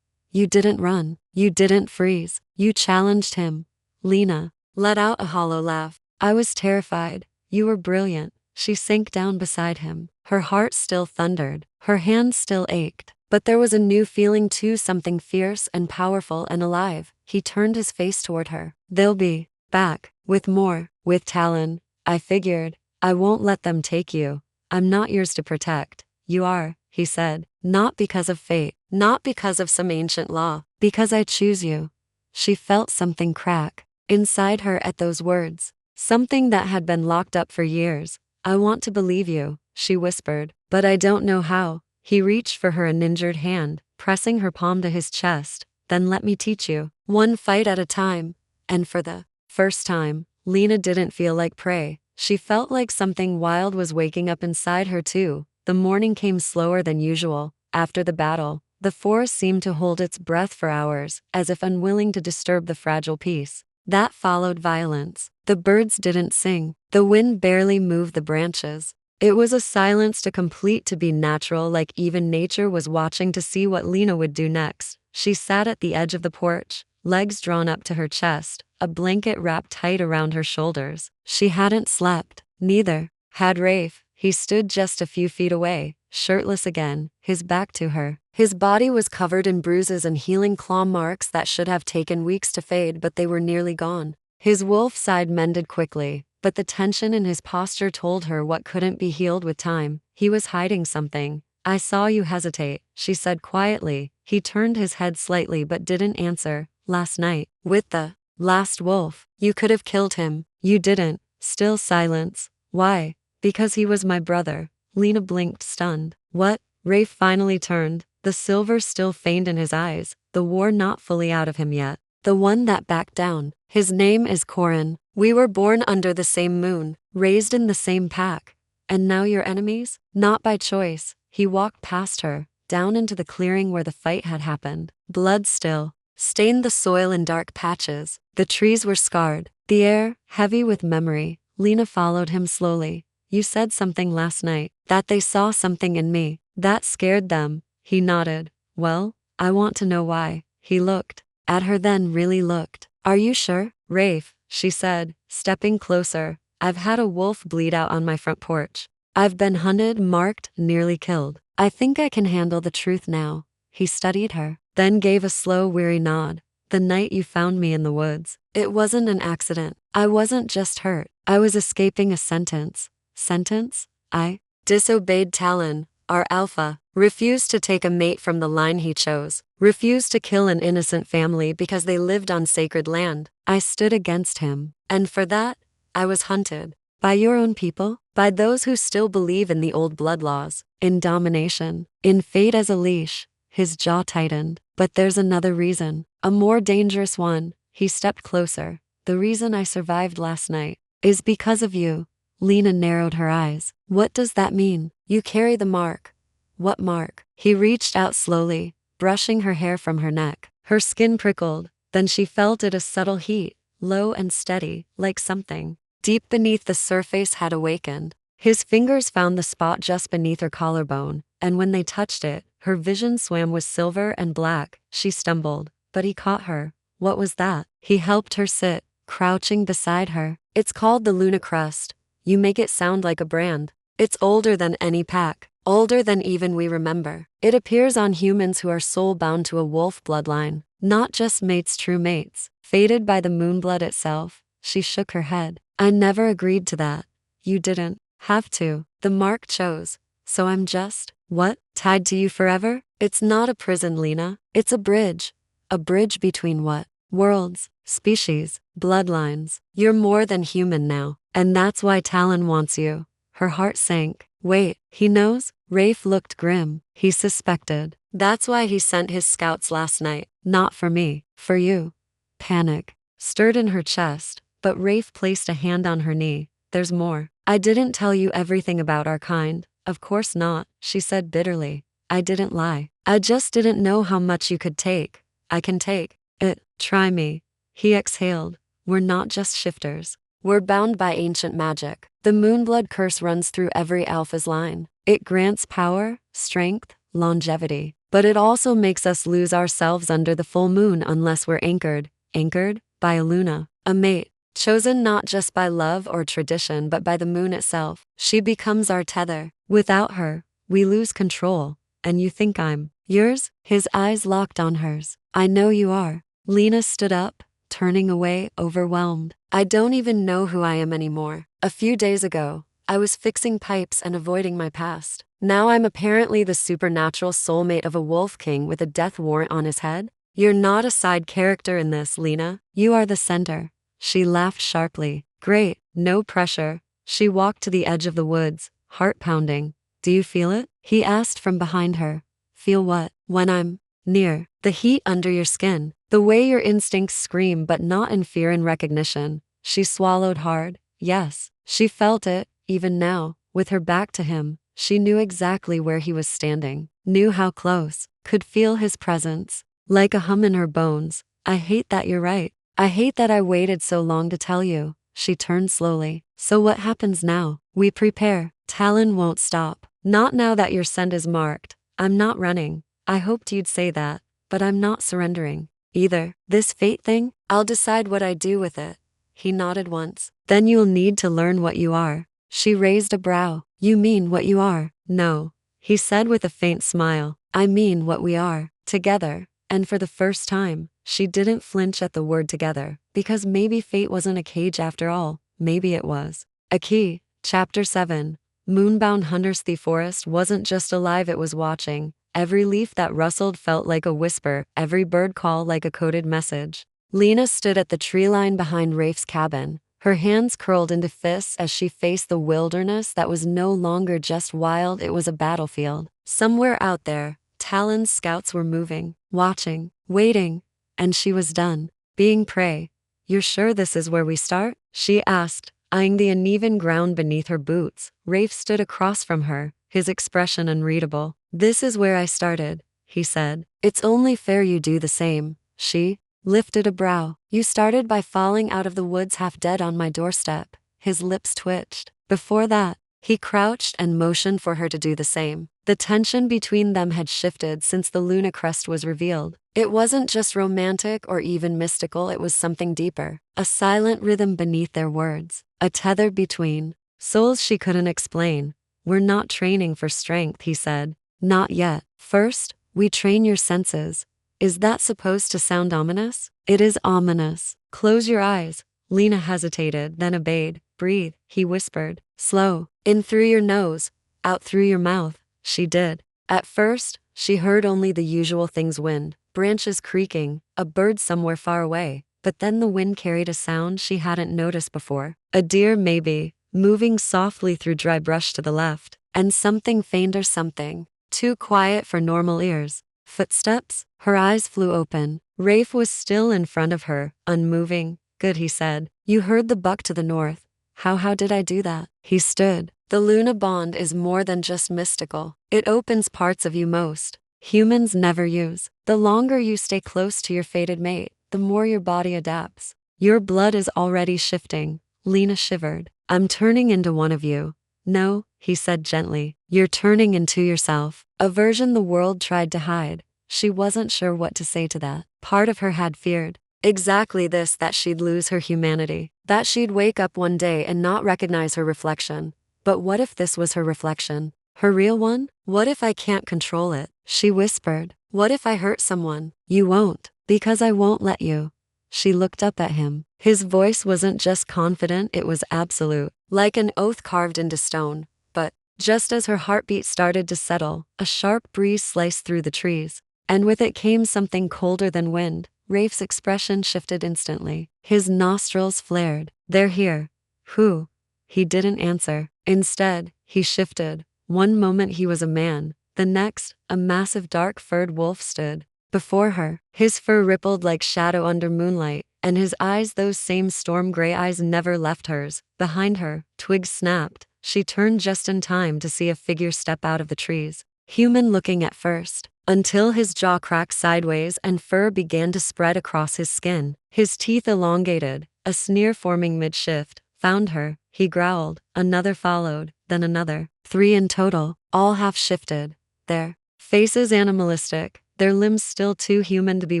S1: "You didn't run. You didn't freeze. You challenged him." Lena let out a hollow laugh. "I was terrified. You were brilliant." She sank down beside him. Her heart still thundered. Her hands still ached. But there was a new feeling too, something fierce and powerful and alive. He turned his face toward her. "They'll be back. With more. With Talon. I figured. I won't let them take you. I'm not yours to protect. You are," he said. "Not because of fate. Not because of some ancient law. Because I choose you." She felt something crack inside her at those words. Something that had been locked up for years. "I want to believe you," she whispered, "but I don't know how." He reached for her, an injured hand, pressing her palm to his chest. "Then let me teach you. One fight at a time." And for the first time, Lena didn't feel like prey. She felt like something wild was waking up inside her too. The morning came slower than usual. After the battle, the forest seemed to hold its breath for hours, as if unwilling to disturb the fragile peace. That followed violence. The birds didn't sing. The wind barely moved the branches. It was a silence too complete to be natural, like even nature was watching to see what Lena would do next. She sat at the edge of the porch, legs drawn up to her chest, a blanket wrapped tight around her shoulders. She hadn't slept. Neither had Rafe. He stood just a few feet away, shirtless again, his back to her. His body was covered in bruises and healing claw marks that should have taken weeks to fade, but they were nearly gone. His wolf side mended quickly, but the tension in his posture told her what couldn't be healed with time. He was hiding something. I saw you hesitate, she said quietly. He turned his head slightly but didn't answer. Last night, with the last wolf, you could have killed him. You didn't. Still silence. Why? Because he was my brother. Lena blinked, stunned. What? Rafe finally turned, the silver still faint in his eyes, the war not fully out of him yet. The one that backed down. His name is Corin. We were born under the same moon, raised in the same pack. And now you're enemies? Not by choice. He walked past her, down into the clearing where the fight had happened. Blood still stained the soil in dark patches. The trees were scarred, the air heavy with memory. Lena followed him slowly. You said something last night, that they saw something in me. That scared them. He nodded. Well, I want to know why. He looked at her, then really looked. Are you sure? Rafe, she said, stepping closer. I've had a wolf bleed out on my front porch. I've been hunted, marked, nearly killed. I think I can handle the truth now. He studied her, then gave a slow, weary nod. The night you found me in the woods, it wasn't an accident. I wasn't just hurt. I was escaping a sentence. Sentence? I disobeyed Talon, our alpha, refused to take a mate from the line he chose, refused to kill an innocent family because they lived on sacred land. I stood against him, and for that, I was hunted. By your own people? By those who still believe in the old blood laws, in domination, in fate as a leash. His jaw tightened. But there's another reason, a more dangerous one. He stepped closer. The reason I survived last night is because of you. Lena narrowed her eyes. What does that mean? You carry the mark. What mark? He reached out slowly, brushing her hair from her neck. Her skin prickled, then she felt it, a subtle heat, low and steady, like something deep beneath the surface had awakened. His fingers found the spot just beneath her collarbone, and when they touched it, her vision swam with silver and black. She stumbled, but he caught her. What was that? He helped her sit, crouching beside her. It's called the Luna Crust. You make it sound like a brand. It's older than any pack, older than even we remember. It appears on humans who are soul-bound to a wolf bloodline, not just mates, true mates, fated by the moonblood itself. She shook her head. I never agreed to that. You didn't have to. The mark chose. So I'm just, what, tied to you forever? It's not a prison, Lena. It's a bridge. A bridge between what? Worlds, species, bloodlines. You're more than human now. And that's why Talon wants you. Her heart sank. Wait, he knows? Rafe looked grim. He suspected. That's why he sent his scouts last night. Not for me, for you. Panic stirred in her chest, but Rafe placed a hand on her knee. There's more. I didn't tell you everything about our kind. Of course not, she said bitterly. I didn't lie. I just didn't know how much you could take. I can take it. Try me. He exhaled. We're not just shifters. We're bound by ancient magic. The moonblood curse runs through every alpha's line. It grants power, strength, longevity. But it also makes us lose ourselves under the full moon unless we're anchored by a Luna, a mate. Chosen not just by love or tradition but by the moon itself. She becomes our tether. Without her, we lose control. And you think I'm yours? His eyes locked on hers. I know you are. Lena stood up, turning away, overwhelmed. I don't even know who I am anymore. A few days ago, I was fixing pipes and avoiding my past. Now I'm apparently the supernatural soulmate of a wolf king with a death warrant on his head. You're not a side character in this, Lena. You are the center. She laughed sharply. Great, no pressure. She walked to the edge of the woods, heart pounding. Do you feel it? He asked from behind her. Feel what? When I'm near. The heat under your skin. The way your instincts scream but not in fear and recognition. She swallowed hard. Yes, she felt it, even now, with her back to him. She knew exactly where he was standing, knew how close, could feel his presence, like a hum in her bones. I hate that you're right. I hate that I waited so long to tell you. She turned slowly. So what happens now? We prepare. Talon won't stop. Not now that your scent is marked. I'm not running. I hoped you'd say that, but I'm not surrendering either. This fate thing, I'll decide what I do with it. He nodded once. Then you'll need to learn what you are. She raised a brow. You mean what you are? No. He said with a faint smile. I mean what we are. Together. And for the first time, she didn't flinch at the word together, because maybe fate wasn't a cage after all. Maybe it was. A key. Chapter 7. Moonbound Hunter's The forest wasn't just alive, it was watching. Every leaf that rustled felt like a whisper, every bird call like a coded message. Lena stood at the tree line behind Rafe's cabin, her hands curled into fists as she faced the wilderness that was no longer just wild, it was a battlefield. Somewhere out there, Talon's scouts were moving, watching, waiting, and she was done being prey. You're sure this is where we start? She asked, eyeing the uneven ground beneath her boots. Rafe stood across from her, his expression unreadable. This is where I started, he said. It's only fair you do the same. She lifted a brow. You started by falling out of the woods half dead on my doorstep. His lips twitched. Before that, he crouched and motioned for her to do the same. The tension between them had shifted since the Luna crest was revealed. It wasn't just romantic or even mystical, it was something deeper. A silent rhythm beneath their words. A tether between souls she couldn't explain. We're not training for strength, he said. Not yet. First, we train your senses. Is that supposed to sound ominous? It is ominous. Close your eyes. Lena hesitated, then obeyed. Breathe, he whispered. Slow. In through your nose, out through your mouth. She did. At first, she heard only the usual things: wind, branches creaking, a bird somewhere far away. But then the wind carried a sound she hadn't noticed before. A deer, maybe, moving softly through dry brush to the left. And something fainter, something too quiet for normal ears. Footsteps? Her eyes flew open. Rafe was still in front of her, unmoving. Good, he said. You heard the buck to the north. How did I do that? He stood. The Luna bond is more than just mystical. It opens parts of you most humans never use. The longer you stay close to your fated mate, the more your body adapts. Your blood is already shifting. Lena shivered. I'm turning into one of you. No, he said gently. You're turning into yourself. A version the world tried to hide. She wasn't sure what to say to that. Part of her had feared exactly this, that she'd lose her humanity, that she'd wake up one day and not recognize her reflection. But what if this was her reflection? Her real one? What if I can't control it? She whispered. What if I hurt someone? You won't, because I won't let you. She looked up at him. His voice wasn't just confident, it was absolute, like an oath carved into stone. But just as her heartbeat started to settle, a sharp breeze sliced through the trees. And with it came something colder than wind. Rafe's expression shifted instantly. His nostrils flared. They're here. Who? He didn't answer. Instead, he shifted. One moment he was a man. The next, a massive dark-furred wolf stood before her. His fur rippled like shadow under moonlight, and his eyes, those same storm-gray eyes, never left hers. Behind her, twigs snapped. She turned just in time to see a figure step out of the trees. Human-looking at first, until his jaw cracked sideways and fur began to spread across his skin. His teeth elongated, a sneer forming mid-shift. Found her, he growled. Another followed, then another. 3 in total, all half-shifted. Their faces animalistic, their limbs still too human to be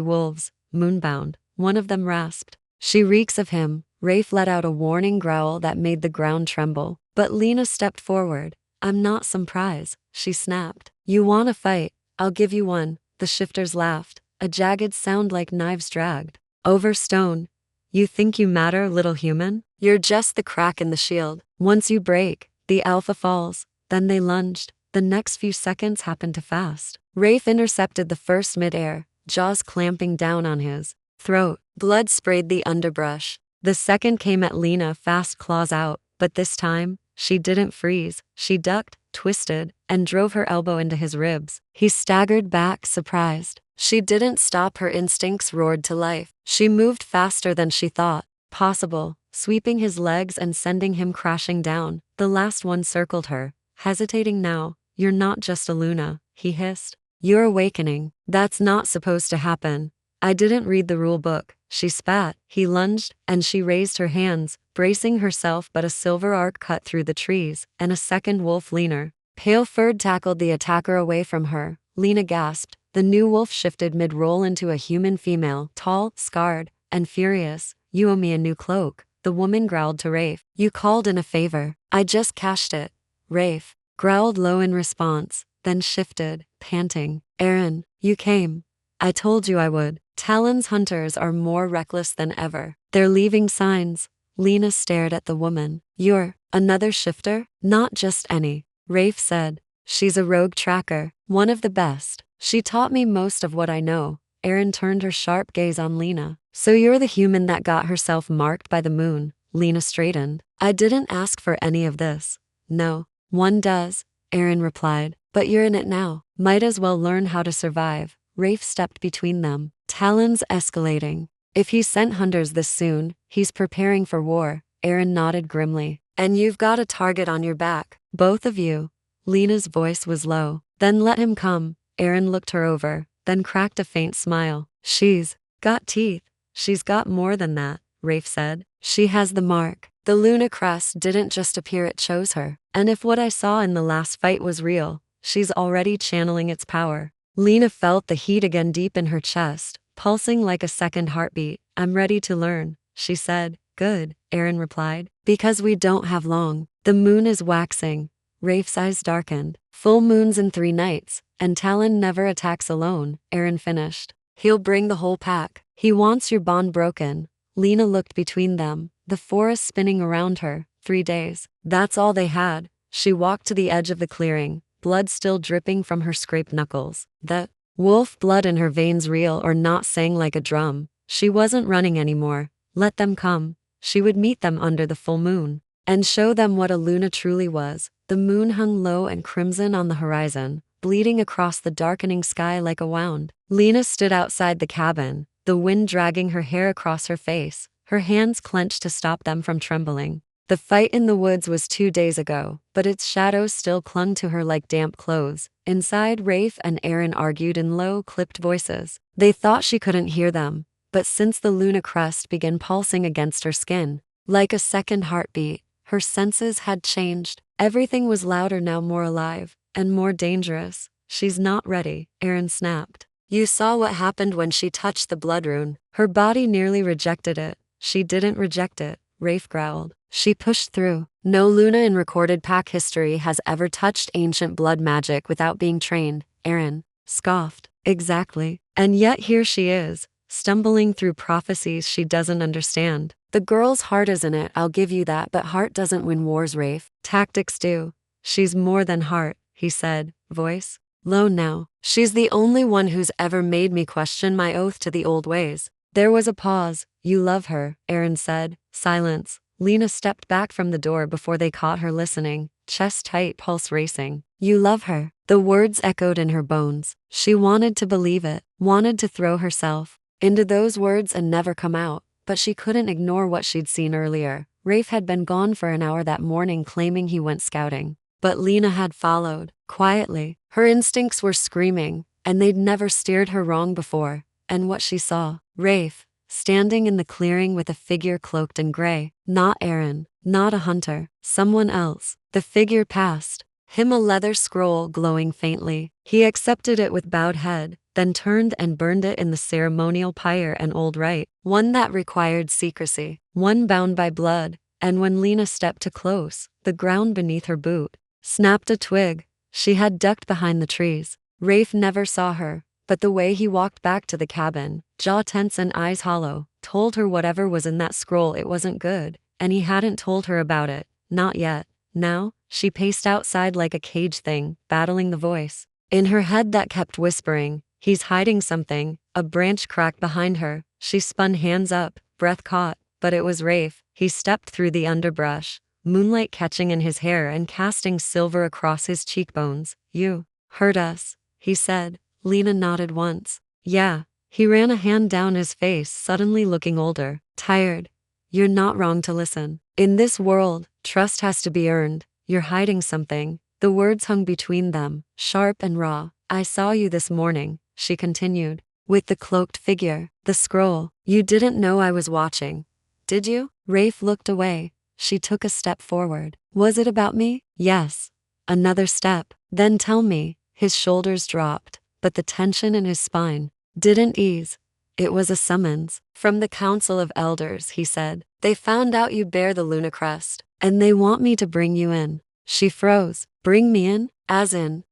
S1: wolves. Moonbound. One of them rasped. She reeks of him. Rafe let out a warning growl that made the ground tremble. But Lena stepped forward. I'm not some prize, she snapped. You want a fight? I'll give you one. The shifters laughed, a jagged sound like knives dragged over stone. You think you matter, little human? You're just the crack in the shield. Once you break, the alpha falls. Then they lunged. The next few seconds happened too fast. Rafe intercepted the first midair, jaws clamping down on his throat. Blood sprayed the underbrush. The second came at Lena, fast claws out. But this time, she didn't freeze. She ducked, twisted, and drove her elbow into his ribs. He staggered back, surprised. She didn't stop, her instincts roared to life. She moved faster than she thought possible, sweeping his legs and sending him crashing down. The last one circled her, hesitating now. You're not just a Luna, he hissed. You're awakening. That's not supposed to happen. I didn't read the rule book, she spat. He lunged, and she raised her hands, bracing herself, but a silver arc cut through the trees, and a second wolf leaner, pale-furred, tackled the attacker away from her. Lena gasped. The new wolf shifted mid-roll into a human female, tall, scarred, and furious. You owe me a new cloak, the woman growled to Rafe. You called in a favor. I just cashed it. Rafe growled low in response, then shifted, panting. Aaron, you came. I told you I would. Talon's hunters are more reckless than ever. They're leaving signs. Lena stared at the woman. You're another shifter? Not just any. Rafe said. She's a rogue tracker, one of the best. She taught me most of what I know. Aaron turned her sharp gaze on Lena. So you're the human that got herself marked by the moon. Lena straightened. I didn't ask for any of this. No, one does, Aaron replied. But you're in it now. Might as well learn how to survive. Rafe stepped between them. Talon's escalating. If he sent hunters this soon, he's preparing for war. Aaron nodded grimly. And you've got a target on your back. Both of you. Lena's voice was low. Then let him come. Aaron looked her over, then cracked a faint smile. She's got teeth. She's got more than that, Rafe said. She has the mark. The Luna crest didn't just appear, it chose her. And if what I saw in the last fight was real, she's already channeling its power. Lena felt the heat again deep in her chest, pulsing like a second heartbeat. I'm ready to learn, she said. Good, Aaron replied. Because we don't have long. The moon is waxing. Rafe's eyes darkened. Full moons in 3 nights, and Talon never attacks alone, Aaron finished. He'll bring the whole pack. He wants your bond broken. Lena looked between them, the forest spinning around her. 3 days. That's all they had. She walked to the edge of the clearing, blood still dripping from her scraped knuckles. The wolf blood in her veins, real or not, sang like a drum. She wasn't running anymore. Let them come. She would meet them under the full moon and show them what a Luna truly was. The moon hung low and crimson on the horizon, bleeding across the darkening sky like a wound. Lena stood outside the cabin, the wind dragging her hair across her face, her hands clenched to stop them from trembling. The fight in the woods was 2 days ago, but its shadows still clung to her like damp clothes. Inside, Rafe and Aaron argued in low, clipped voices. They thought she couldn't hear them, but since the Luna crest began pulsing against her skin, like a second heartbeat, her senses had changed. Everything was louder now, more alive, and more dangerous. She's not ready, Aaron snapped. You saw what happened when she touched the blood rune. Her body nearly rejected it. She didn't reject it, Rafe growled. She pushed through. No Luna in recorded pack history has ever touched ancient blood magic without being trained, Aaron scoffed. Exactly. And yet here she is, stumbling through prophecies she doesn't understand. The girl's heart is in it, I'll give you that, but heart doesn't win wars, Rafe. Tactics do. She's more than heart, he said, voice low now. She's the only one who's ever made me question my oath to the old ways. There was a pause. You love her, Aaron said. Silence. Lena stepped back from the door before they caught her listening, chest tight, pulse racing. You love her. The words echoed in her bones. She wanted to believe it, wanted to throw herself into those words and never come out, but she couldn't ignore what she'd seen earlier. Rafe had been gone for an hour that morning, claiming he went scouting. But Lena had followed, quietly. Her instincts were screaming, and they'd never steered her wrong before. And what she saw, Rafe, standing in the clearing with a figure cloaked in gray. Not Aaron, not a hunter, someone else. The figure passed him, a leather scroll glowing faintly. He accepted it with bowed head, then turned and burned it in the ceremonial pyre, an old rite, one that required secrecy, one bound by blood. And when Lena stepped too close, the ground beneath her boot snapped a twig. She had ducked behind the trees. Rafe never saw her, but the way he walked back to the cabin, jaw tense and eyes hollow, told her whatever was in that scroll, it wasn't good, and he hadn't told her about it, not yet. Now, she paced outside like a caged thing, battling the voice in her head that kept whispering, he's hiding something. A branch cracked behind her. She spun, hands up, breath caught, but it was Rafe. He stepped through the underbrush, moonlight catching in his hair and casting silver across his cheekbones. You hurt us, he said. Lena nodded once. Yeah. He ran a hand down his face, suddenly looking older, tired. You're not wrong to listen. In this world, trust has to be earned. You're hiding something. The words hung between them, sharp and raw. I saw you this morning, she continued, with the cloaked figure, the scroll. You didn't know I was watching, did you? Rafe looked away. She took a step forward. Was it about me? Yes. Another step. Then tell me. His shoulders dropped, but the tension in his spine didn't ease. It was a summons. From the Council of Elders, he said. They found out you bear the Luna crest, and they want me to bring you in. She froze. Bring me in? As in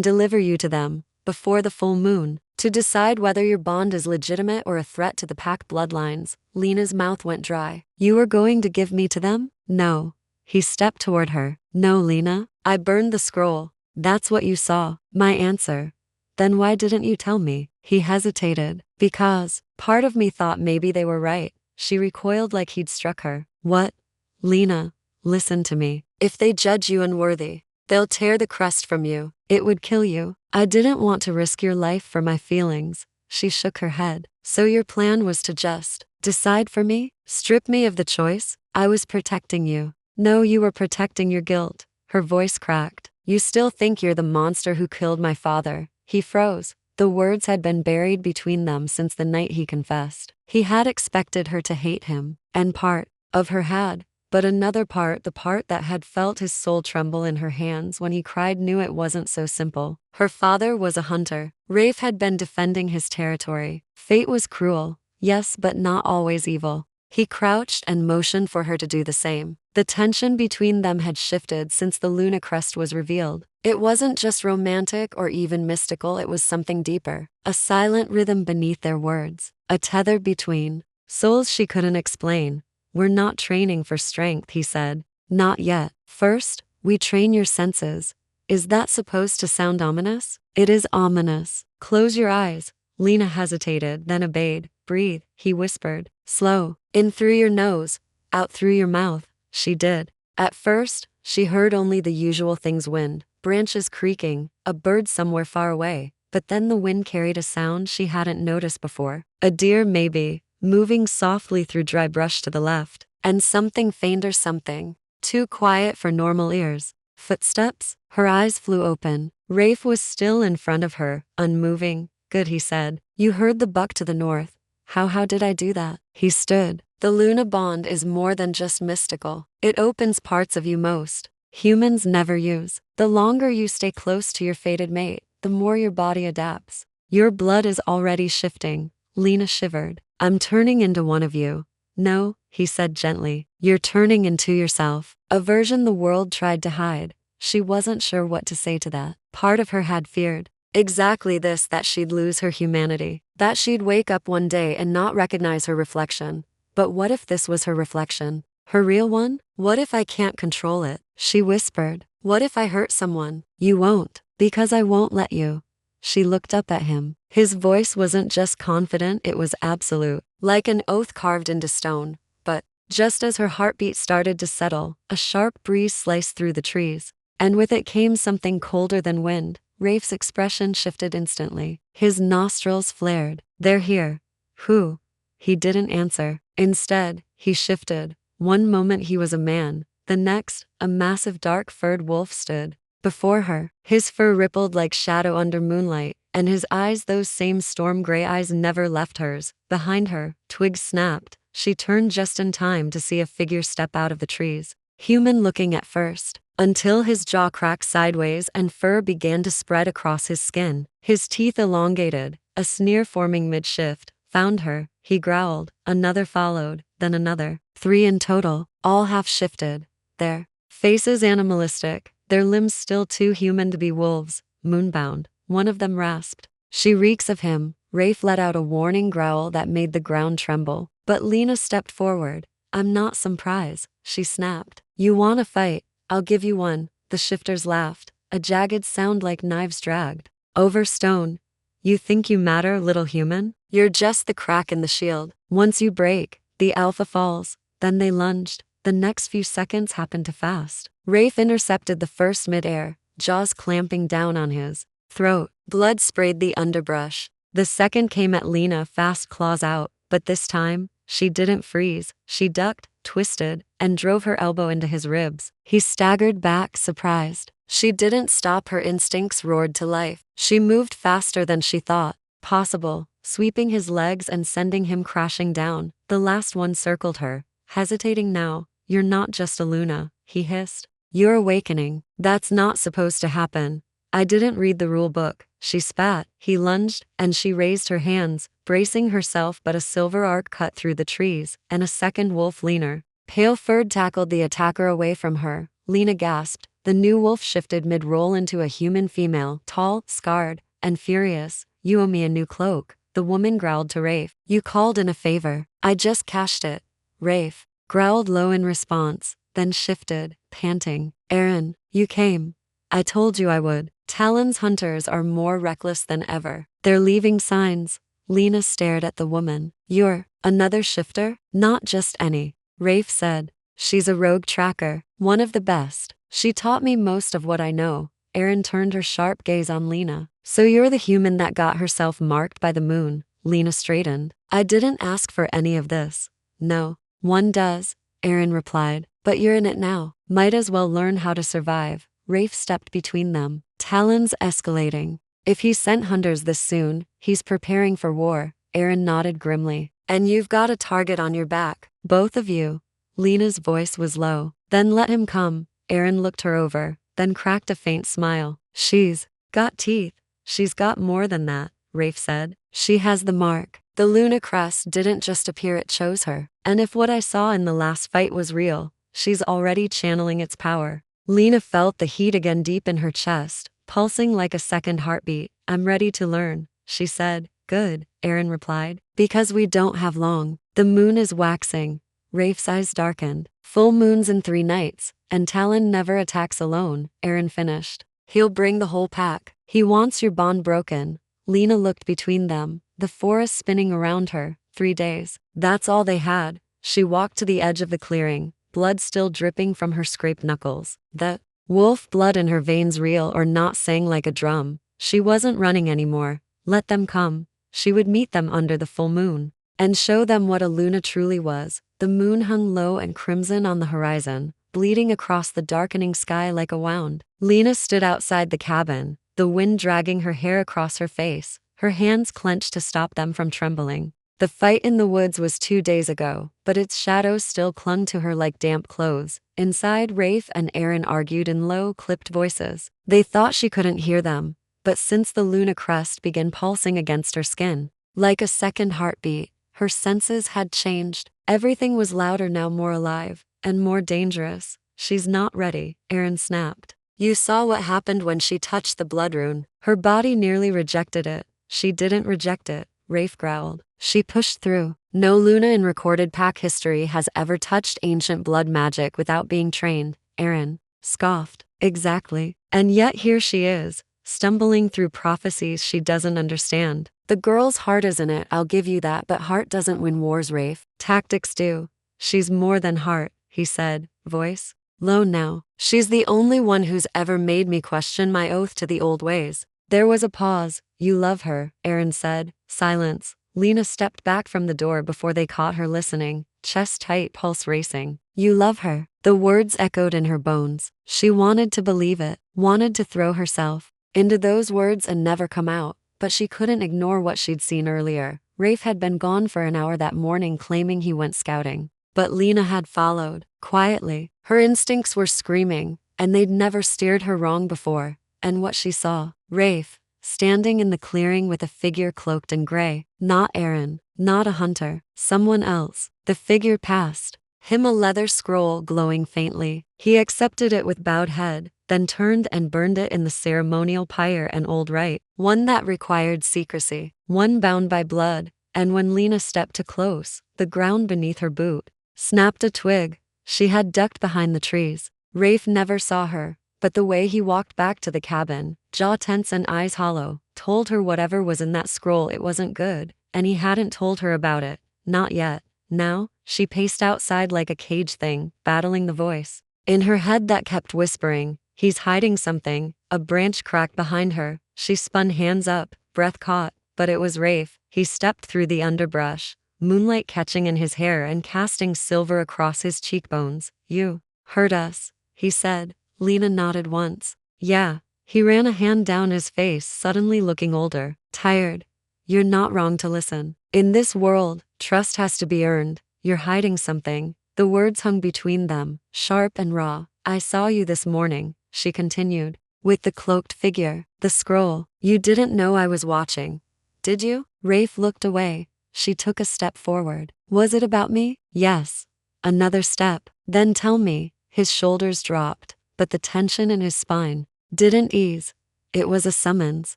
S1: deliver you to them, before the full moon, to decide whether your bond is legitimate or a threat to the pack bloodlines. Lena's mouth went dry. You are going to give me to them? No. He stepped toward her. No, Lena. I burned the scroll. That's what you saw. My answer. Then why didn't you tell me? He hesitated. Because part of me thought maybe they were right. She recoiled like he'd struck her. What? Lena, listen to me. If they judge you unworthy, they'll tear the crest from you. It would kill you. I didn't want to risk your life for my feelings. She shook her head. So your plan was to just decide for me? Strip me of the choice? I was protecting you. No, you were protecting your guilt. Her voice cracked. You still think you're the monster who killed my father. He froze. The words had been buried between them since the night he confessed. He had expected her to hate him, and part of her had, but another part, the part that had felt his soul tremble in her hands when he cried, knew it wasn't so simple. Her father was a hunter. Rafe had been defending his territory. Fate was cruel, yes, but not always evil. He crouched and motioned for her to do the same. The tension between them had shifted since the Luna crest was revealed. It wasn't just romantic or even mystical, it was something deeper. A silent rhythm beneath their words. A tether between souls she couldn't explain. We're not training for strength, he said. Not yet. First, we train your senses. Is that supposed to sound ominous? It is ominous. Close your eyes. Lena hesitated, then obeyed. Breathe, he whispered. Slow. In through your nose, out through your mouth. She did. At first, she heard only the usual things: wind, branches creaking, a bird somewhere far away. But then the wind carried a sound she hadn't noticed before. A deer, maybe, moving softly through dry brush to the left. And something fainter, something too quiet for normal ears. Footsteps? Her eyes flew open. Rafe was still in front of her, unmoving. Good, he said. You heard the buck to the north. How did I do that? He stood. The Luna bond is more than just mystical. It opens parts of you most humans never use. The longer you stay close to your fated mate, the more your body adapts. Your blood is already shifting. Lena shivered. I'm turning into one of you. No, he said gently. You're turning into yourself. A version the world tried to hide. She wasn't sure what to say to that. Part of her had feared exactly this, that she'd lose her humanity. That she'd wake up one day and not recognize her reflection. But what if this was her reflection? Her real one? What if I can't control it? She whispered. What if I hurt someone? You won't, because I won't let you. She looked up at him. His voice wasn't just confident, it was absolute, like an oath carved into stone. But just as her heartbeat started to settle, a sharp breeze sliced through the trees. And with it came something colder than wind. Rafe's expression shifted instantly. His nostrils flared. They're here. Who? He didn't answer. Instead, he shifted. One moment he was a man. The next, a massive dark-furred wolf stood before her. His fur rippled like shadow under moonlight, and his eyes, those same storm-gray eyes, never left hers. Behind her, twigs snapped. She turned just in time to see a figure step out of the trees. Human-looking at first, until his jaw cracked sideways and fur began to spread across his skin. His teeth elongated, a sneer forming mid-shift. Found her, he growled. Another followed, then another. 3 in total, all half-shifted. Their faces animalistic, their limbs still too human to be wolves, moonbound. One of them rasped. She reeks of him. Rafe let out a warning growl that made the ground tremble. But Lena stepped forward. I'm not some prize, she snapped. You want a fight? I'll give you one. The shifters laughed, a jagged sound like knives dragged over stone. You think you matter, little human? You're just the crack in the shield. Once you break, the alpha falls. Then they lunged. The next few seconds happened too fast. Rafe intercepted the first mid-air, jaws clamping down on his throat. Blood sprayed the underbrush. The second came at Lena, fast claws out. But this time, she didn't freeze. She ducked, twisted, and drove her elbow into his ribs. He staggered back, surprised. She didn't stop, her instincts roared to life. She moved faster than she thought possible, sweeping his legs and sending him crashing down. The last one circled her, hesitating now. You're not just a Luna, he hissed. You're awakening. That's not supposed to happen. I didn't read the rule book. She spat, he lunged, and she raised her hands, bracing herself, but a silver arc cut through the trees, and a second wolf leaner, pale-furred, tackled the attacker away from her. Lena gasped. The new wolf shifted mid-roll into a human female, tall, scarred, and furious. You owe me a new cloak, the woman growled to Rafe. You called in a favor. I just cashed it. Rafe growled low in response, then shifted, panting. Aaron, you came. I told you I would. Talon's hunters are more reckless than ever. They're leaving signs. Lena stared at the woman. You're another shifter? Not just any. Rafe said. She's a rogue tracker, one of the best. She taught me most of what I know. Aaron turned her sharp gaze on Lena. So you're the human that got herself marked by the moon. Lena straightened. I didn't ask for any of this. No, one does, Aaron replied. But you're in it now. Might as well learn how to survive. Rafe stepped between them. Talon's escalating. If he sent hunters this soon, he's preparing for war. Aaron nodded grimly. And you've got a target on your back. Both of you. Lena's voice was low. Then let him come. Aaron looked her over, then cracked a faint smile. She's got teeth. She's got more than that, Rafe said. She has the mark. The Luna crest didn't just appear, it chose her. And if what I saw in the last fight was real, she's already channeling its power. Lena felt the heat again deep in her chest, pulsing like a second heartbeat. I'm ready to learn, she said. Good, Aaron replied. Because we don't have long. The moon is waxing. Rafe's eyes darkened. Full moons in 3 nights, and Talon never attacks alone, Aaron finished. He'll bring the whole pack. He wants your bond broken. Lena looked between them, the forest spinning around her. 3 days. That's all they had. She walked to the edge of the clearing, blood still dripping from her scraped knuckles. The wolf blood in her veins, real or not, sang like a drum. She wasn't running anymore. Let them come. She would meet them under the full moon and show them what a Luna truly was. The moon hung low and crimson on the horizon, bleeding across the darkening sky like a wound. Lena stood outside the cabin, the wind dragging her hair across her face, her hands clenched to stop them from trembling. The fight in the woods was 2 days ago, but its shadows still clung to her like damp clothes. Inside, Rafe and Aaron argued in low, clipped voices. They thought she couldn't hear them, but since the Luna crest began pulsing against her skin, like a second heartbeat, her senses had changed. Everything was louder now, more alive, and more dangerous. She's not ready, Aaron snapped. You saw what happened when she touched the blood rune. Her body nearly rejected it. She didn't reject it, Rafe growled. She pushed through. No Luna in recorded pack history has ever touched ancient blood magic without being trained, Aaron scoffed. Exactly. And yet here she is, stumbling through prophecies she doesn't understand. The girl's heart is in it, I'll give you that, but heart doesn't win wars, Rafe. Tactics do. She's more than heart, he said, voice low now. She's the only one who's ever made me question my oath to the old ways. There was a pause. You love her, Aaron said. Silence. Lena stepped back from the door before they caught her listening, chest tight, pulse racing. You love her. The words echoed in her bones. She wanted to believe it, wanted to throw herself into those words and never come out, but she couldn't ignore what she'd seen earlier. Rafe had been gone for an hour that morning, claiming he went scouting. But Lena had followed, quietly. Her instincts were screaming, and they'd never steered her wrong before. And what she saw, Rafe, standing in the clearing with a figure cloaked in gray. Not Aaron, not a hunter, someone else. The figure passed him, a leather scroll glowing faintly. He accepted it with bowed head, then turned and burned it in the ceremonial pyre, an old rite, one that required secrecy, one bound by blood. And when Lena stepped too close, the ground beneath her boot snapped a twig. She had ducked behind the trees. Rafe never saw her, but the way he walked back to the cabin, jaw tense and eyes hollow, told her whatever was in that scroll, it wasn't good, and he hadn't told her about it. Not yet. Now, she paced outside like a caged thing, battling the voice in her head that kept whispering, he's hiding something. A branch cracked behind her. She spun, hands up, breath caught, but it was Rafe. He stepped through the underbrush, moonlight catching in his hair and casting silver across his cheekbones. You hurt us, he said. Lena nodded once. Yeah. He ran a hand down his face, suddenly looking older, tired. You're not wrong to listen. In this world, trust has to be earned. You're hiding something. The words hung between them, sharp and raw. I saw you this morning, she continued. with the cloaked figure, the scroll. You didn't know I was watching, did you? Rafe looked away. She took a step forward. Was it about me? Yes. Another step. Then tell me. His shoulders dropped, but the tension in his spine didn't ease. It was a summons.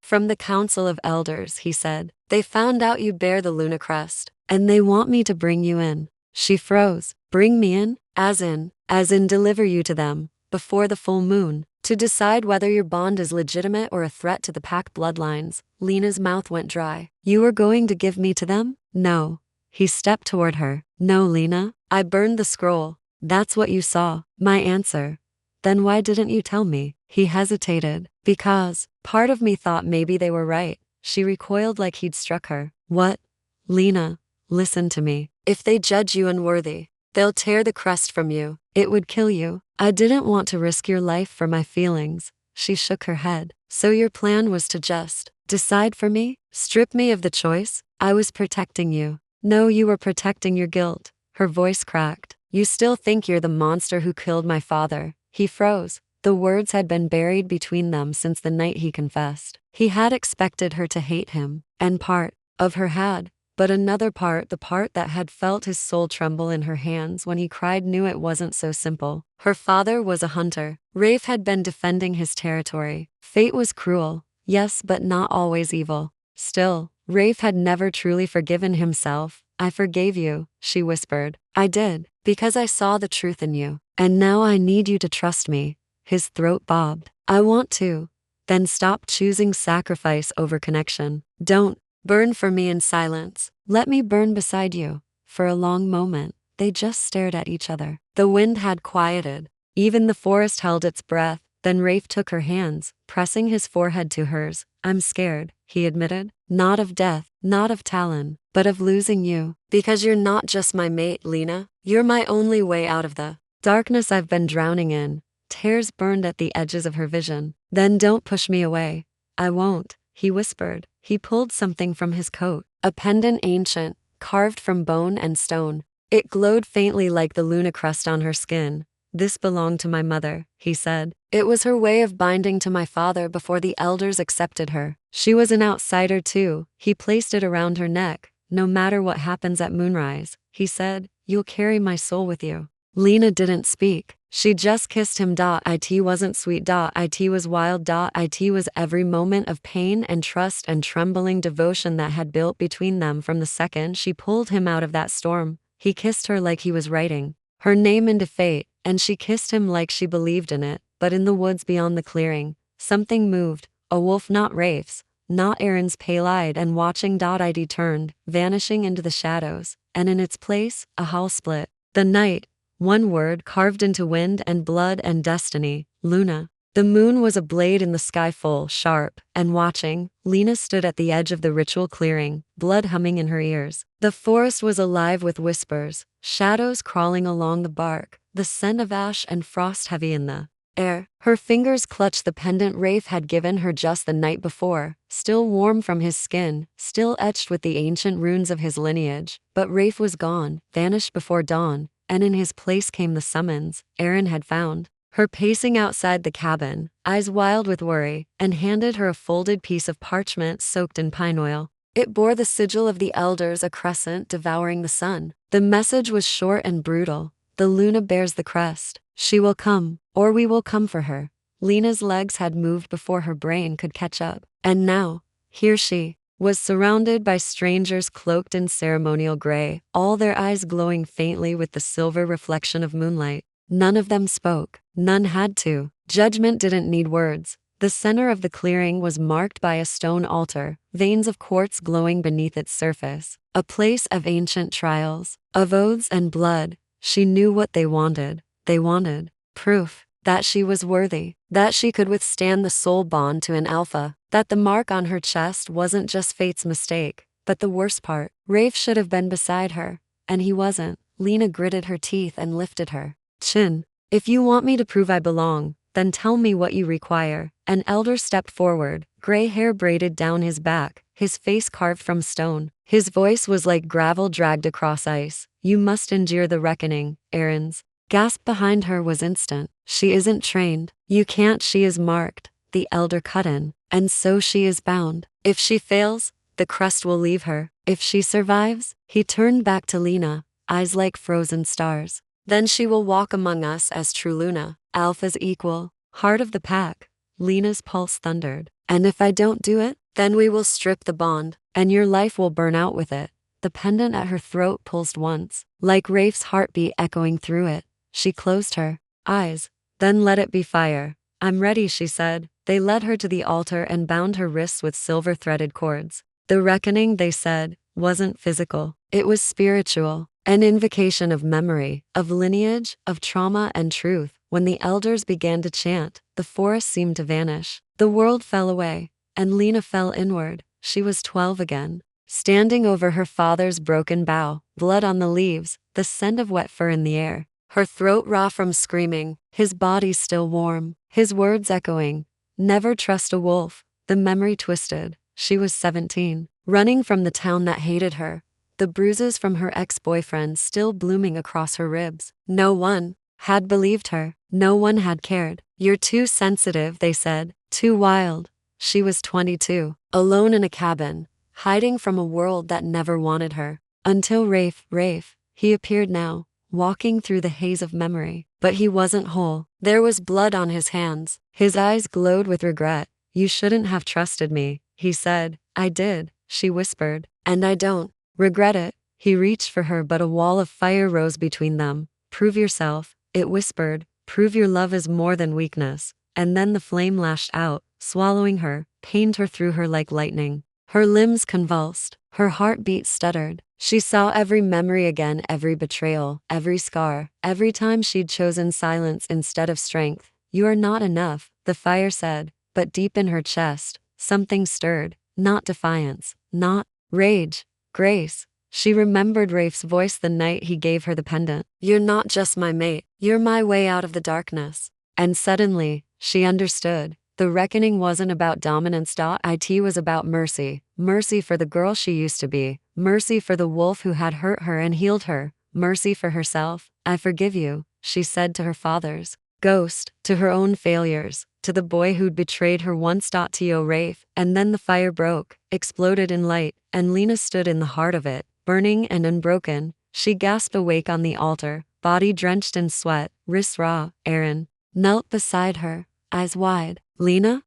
S1: From the Council of Elders, he said. They found out you bear the Luna crest, and they want me to bring you in. She froze. Bring me in? As in deliver you to them, before the full moon, to decide whether your bond is legitimate or a threat to the pack bloodlines. Lena's mouth went dry. You were going to give me to them? No. He stepped toward her. No, Lena. I burned the scroll. That's what you saw. My answer. Then why didn't you tell me? He hesitated. Because, part of me thought maybe they were right. She recoiled like he'd struck her. What? Lena, listen to me. If they judge you unworthy, they'll tear the crest from you. It would kill you. I didn't want to risk your life for my feelings. She shook her head. So your plan was to just decide for me? Strip me of the choice? I was protecting you. No, you were protecting your guilt. Her voice cracked. You still think you're the monster who killed my father. He froze. The words had been buried between them since the night he confessed. He had expected her to hate him, and part of her had. But another part, the part that had felt his soul tremble in her hands when he cried, knew it wasn't so simple. Her father was a hunter. Rafe had been defending his territory. Fate was cruel, yes, but not always evil. Still, Rafe had never truly forgiven himself. I forgave you, she whispered. I did, because I saw the truth in you. And now I need you to trust me. His throat bobbed. I want to. Then stop choosing sacrifice over connection. Don't burn for me in silence. Let me burn beside you. For a long moment, they just stared at each other. The wind had quieted. Even the forest held its breath. Then Rafe took her hands, pressing his forehead to hers. I'm scared, he admitted. Not of death, not of Talon, but of losing you. Because you're not just my mate, Lena. You're my only way out of the darkness I've been drowning in. Tears burned at the edges of her vision. Then don't push me away. I won't, he whispered. He pulled something from his coat. A pendant ancient, carved from bone and stone. It glowed faintly like the Luna crest on her skin. This belonged to my mother, he said. It was her way of binding to my father before the elders accepted her. She was an outsider too. He placed it around her neck. No matter what happens at moonrise, he said, you'll carry my soul with you. Lena didn't speak. She just kissed him. It wasn't sweet. It was wild. It was every moment of pain and trust and trembling devotion that had built between them from the second she pulled him out of that storm. He kissed her like he was writing her name into fate, and she kissed him like she believed in it. But in the woods beyond the clearing, something moved. A wolf, not Rafe's, not Aaron's, pale-eyed and watching. It turned, vanishing into the shadows, and in its place, a howl split. The night. One word carved into wind and blood and destiny, Luna. The moon was a blade in the sky, full, sharp, and watching. Lena stood at the edge of the ritual clearing, blood humming in her ears. The forest was alive with whispers, shadows crawling along the bark, the scent of ash and frost heavy in the air. Her fingers clutched the pendant Rafe had given her just the night before, still warm from his skin, still etched with the ancient runes of his lineage. But Rafe was gone, vanished before dawn. And in his place came the summons Aaron had found her pacing outside the cabin, eyes wild with worry, and handed her a folded piece of parchment soaked in pine oil. It bore the sigil of the elders, a crescent devouring the sun. The message was short and brutal. The Luna bears the crest. She will come, or we will come for her. Lena's legs had moved before her brain could catch up. And now, here she was surrounded by strangers cloaked in ceremonial gray, all their eyes glowing faintly with the silver reflection of moonlight. None of them spoke. None had to. Judgment didn't need words. The center of the clearing was marked by a stone altar, veins of quartz glowing beneath its surface. A place of ancient trials, of oaths and blood. She knew what they wanted. They wanted proof that she was worthy, that she could withstand the soul bond to an alpha, that the mark on her chest wasn't just fate's mistake. But the worst part, Rafe should have been beside her, and he wasn't. Lena gritted her teeth and lifted her chin. If you want me to prove I belong, then tell me what you require. An elder stepped forward, gray hair braided down his back, his face carved from stone. His voice was like gravel dragged across ice. You must endure the reckoning, Aaron's gasp behind her was instant. She isn't trained. You can't. She is marked. the elder cut in. And so she is bound. If she fails, the crust will leave her. If she survives, he turned back to Lena, eyes like frozen stars. Then she will walk among us as true Luna, Alpha's equal, heart of the pack. Lena's pulse thundered. And if I don't do it, then we will strip the bond, and your life will burn out with it. The pendant at her throat pulsed once, like Rafe's heartbeat echoing through it. She closed her eyes, then let it be fire. I'm ready, she said. They led her to the altar and bound her wrists with silver-threaded cords. The reckoning, they said, wasn't physical. It was spiritual, an invocation of memory, of lineage, of trauma and truth. When the elders began to chant, the forest seemed to vanish. The world fell away, and Lena fell inward. She was 12 again, standing over her father's broken bough, blood on the leaves, the scent of wet fur in the air. Her throat raw from screaming, his body still warm, his words echoing. Never trust a wolf. The memory twisted. She was 17, running from the town that hated her, the bruises from her ex-boyfriend still blooming across her ribs. No one had believed her. No one had cared. You're too sensitive, they said, too wild. She was 22, alone in a cabin, hiding from a world that never wanted her. Until Rafe, he appeared now, walking through the haze of memory. But he wasn't whole. There was blood on his hands. His eyes glowed with regret. You shouldn't have trusted me, he said. I did, she whispered. And I don't regret it. He reached for her, but a wall of fire rose between them. Prove yourself, it whispered. Prove your love is more than weakness. And then the flame lashed out, swallowing her, pained her through her like lightning. Her limbs convulsed, her heartbeat stuttered. She saw every memory again, every betrayal, every scar, every time she'd chosen silence instead of strength. You are not enough, the fire said, but deep in her chest, something stirred, not defiance, not rage, grace. She remembered Rafe's voice the night he gave her the pendant. You're not just my mate, you're my way out of the darkness. And suddenly, she understood. The reckoning wasn't about dominance. It was about mercy. Mercy for the girl she used to be. Mercy for the wolf who had hurt her and healed her. Mercy for herself. I forgive you, she said to her father's ghost, to her own failures, to the boy who'd betrayed her once. To Rafe. And then the fire broke, exploded in light, and Lena stood in the heart of it, burning and unbroken. She gasped awake on the altar, body drenched in sweat, wrists raw. Aaron knelt beside her, eyes wide. Lena,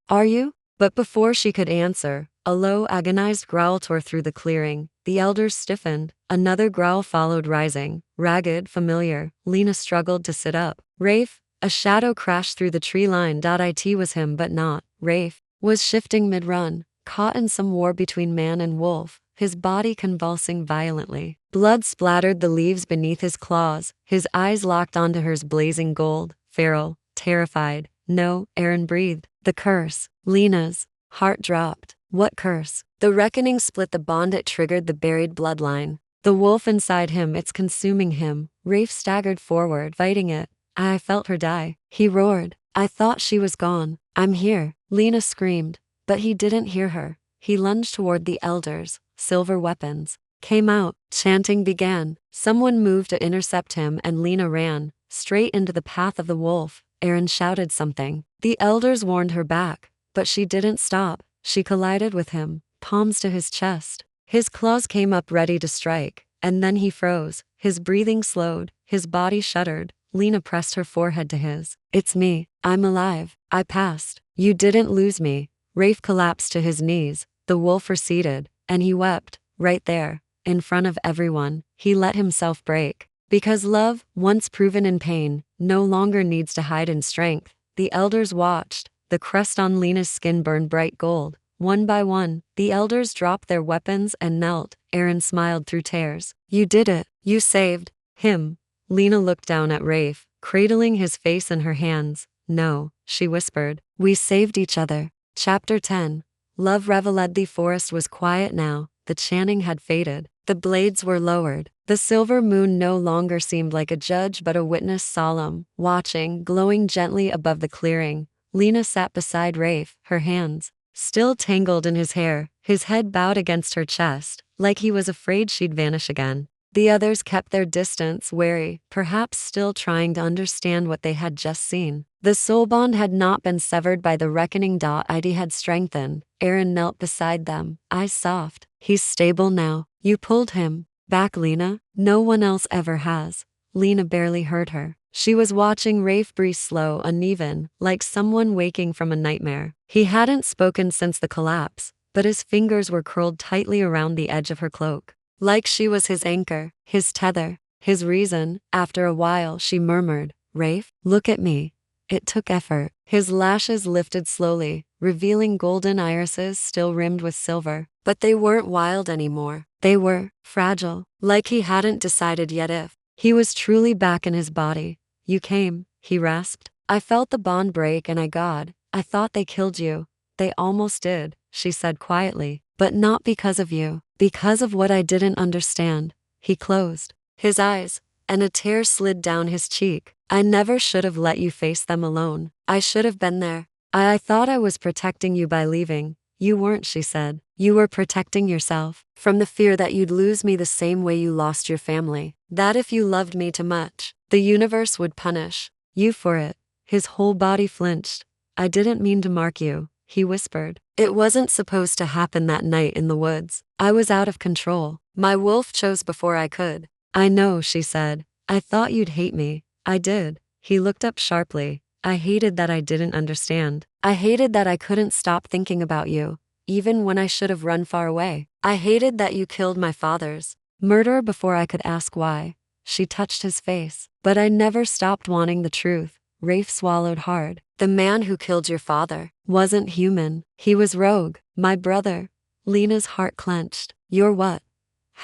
S1: are you? But before she could answer, a low, agonized growl tore through the clearing. The elders stiffened. Another growl followed, rising, ragged, familiar. Lena struggled to sit up. Rafe, a shadow crashed through the tree line. It was him, but not. Rafe was shifting mid-run, caught in some war between man and wolf, his body convulsing violently. Blood splattered the leaves beneath his claws, his eyes locked onto hers, blazing gold, feral, terrified. No, Aaron breathed. The curse. Lena's heart dropped. What curse? The reckoning split the bond. It triggered the buried bloodline. The wolf inside him, it's consuming him. Rafe staggered forward, fighting it. I felt her die. He roared. I thought she was gone. I'm here. Lena screamed. But he didn't hear her. He lunged toward the elders. Silver weapons came out. Chanting began. Someone moved to intercept him, and Lena ran straight into the path of the wolf. Aaron shouted something. The elders warned her back, but she didn't stop. She collided with him, palms to his chest. His claws came up ready to strike, and then he froze. His breathing slowed, his body shuddered. Lena pressed her forehead to his. It's me. I'm alive. I passed. You didn't lose me. Rafe collapsed to his knees. The wolf receded, and he wept, right there, in front of everyone. He let himself break. Because love, once proven in pain, no longer needs to hide in strength. The elders watched. The crust on Lena's skin burned bright gold. One by one, the elders dropped their weapons and knelt. Aaron smiled through tears. You did it. You saved him. Lena looked down at Rafe, cradling his face in her hands. No, she whispered. We saved each other. Chapter 10. Love reveled. The forest was quiet now. The chanting had faded. The blades were lowered. The silver moon no longer seemed like a judge but a witness, solemn, watching, glowing gently above the clearing. Lena sat beside Rafe, her hands still tangled in his hair, his head bowed against her chest, like he was afraid she'd vanish again. The others kept their distance, wary, perhaps still trying to understand what they had just seen. The soul bond had not been severed by the reckoning. It had strengthened. Aaron knelt beside them, eyes soft. He's stable now. You pulled him back, Lena. No one else ever has. Lena barely heard her. She was watching Rafe breathe slow, uneven, like someone waking from a nightmare. He hadn't spoken since the collapse, but his fingers were curled tightly around the edge of her cloak. Like she was his anchor, his tether, his reason. After a while she murmured, "Rafe, look at me." It took effort. His lashes lifted slowly, revealing golden irises still rimmed with silver. But they weren't wild anymore. They were fragile, like he hadn't decided yet if he was truly back in his body. "You came," he rasped. "I felt the bond break and I thought they killed you." "They almost did," she said quietly. "But not because of you. Because of what I didn't understand." He closed his eyes, and a tear slid down his cheek. "I never should have let you face them alone. I should have been there. I thought I was protecting you by leaving." "You weren't," she said. "You were protecting yourself from the fear that you'd lose me the same way you lost your family. That if you loved me too much, the universe would punish you for it." His whole body flinched. "I didn't mean to mark you," he whispered. "It wasn't supposed to happen that night in the woods. I was out of control. My wolf chose before I could." "I know," she said. "I thought you'd hate me." "I did." He looked up sharply. "I hated that I didn't understand. I hated that I couldn't stop thinking about you, even when I should have run far away. I hated that you killed my father's murderer before I could ask why." She touched his face. "But I never stopped wanting the truth." Rafe swallowed hard. "The man who killed your father wasn't human. He was rogue. My brother." Lena's heart clenched. "Your what?"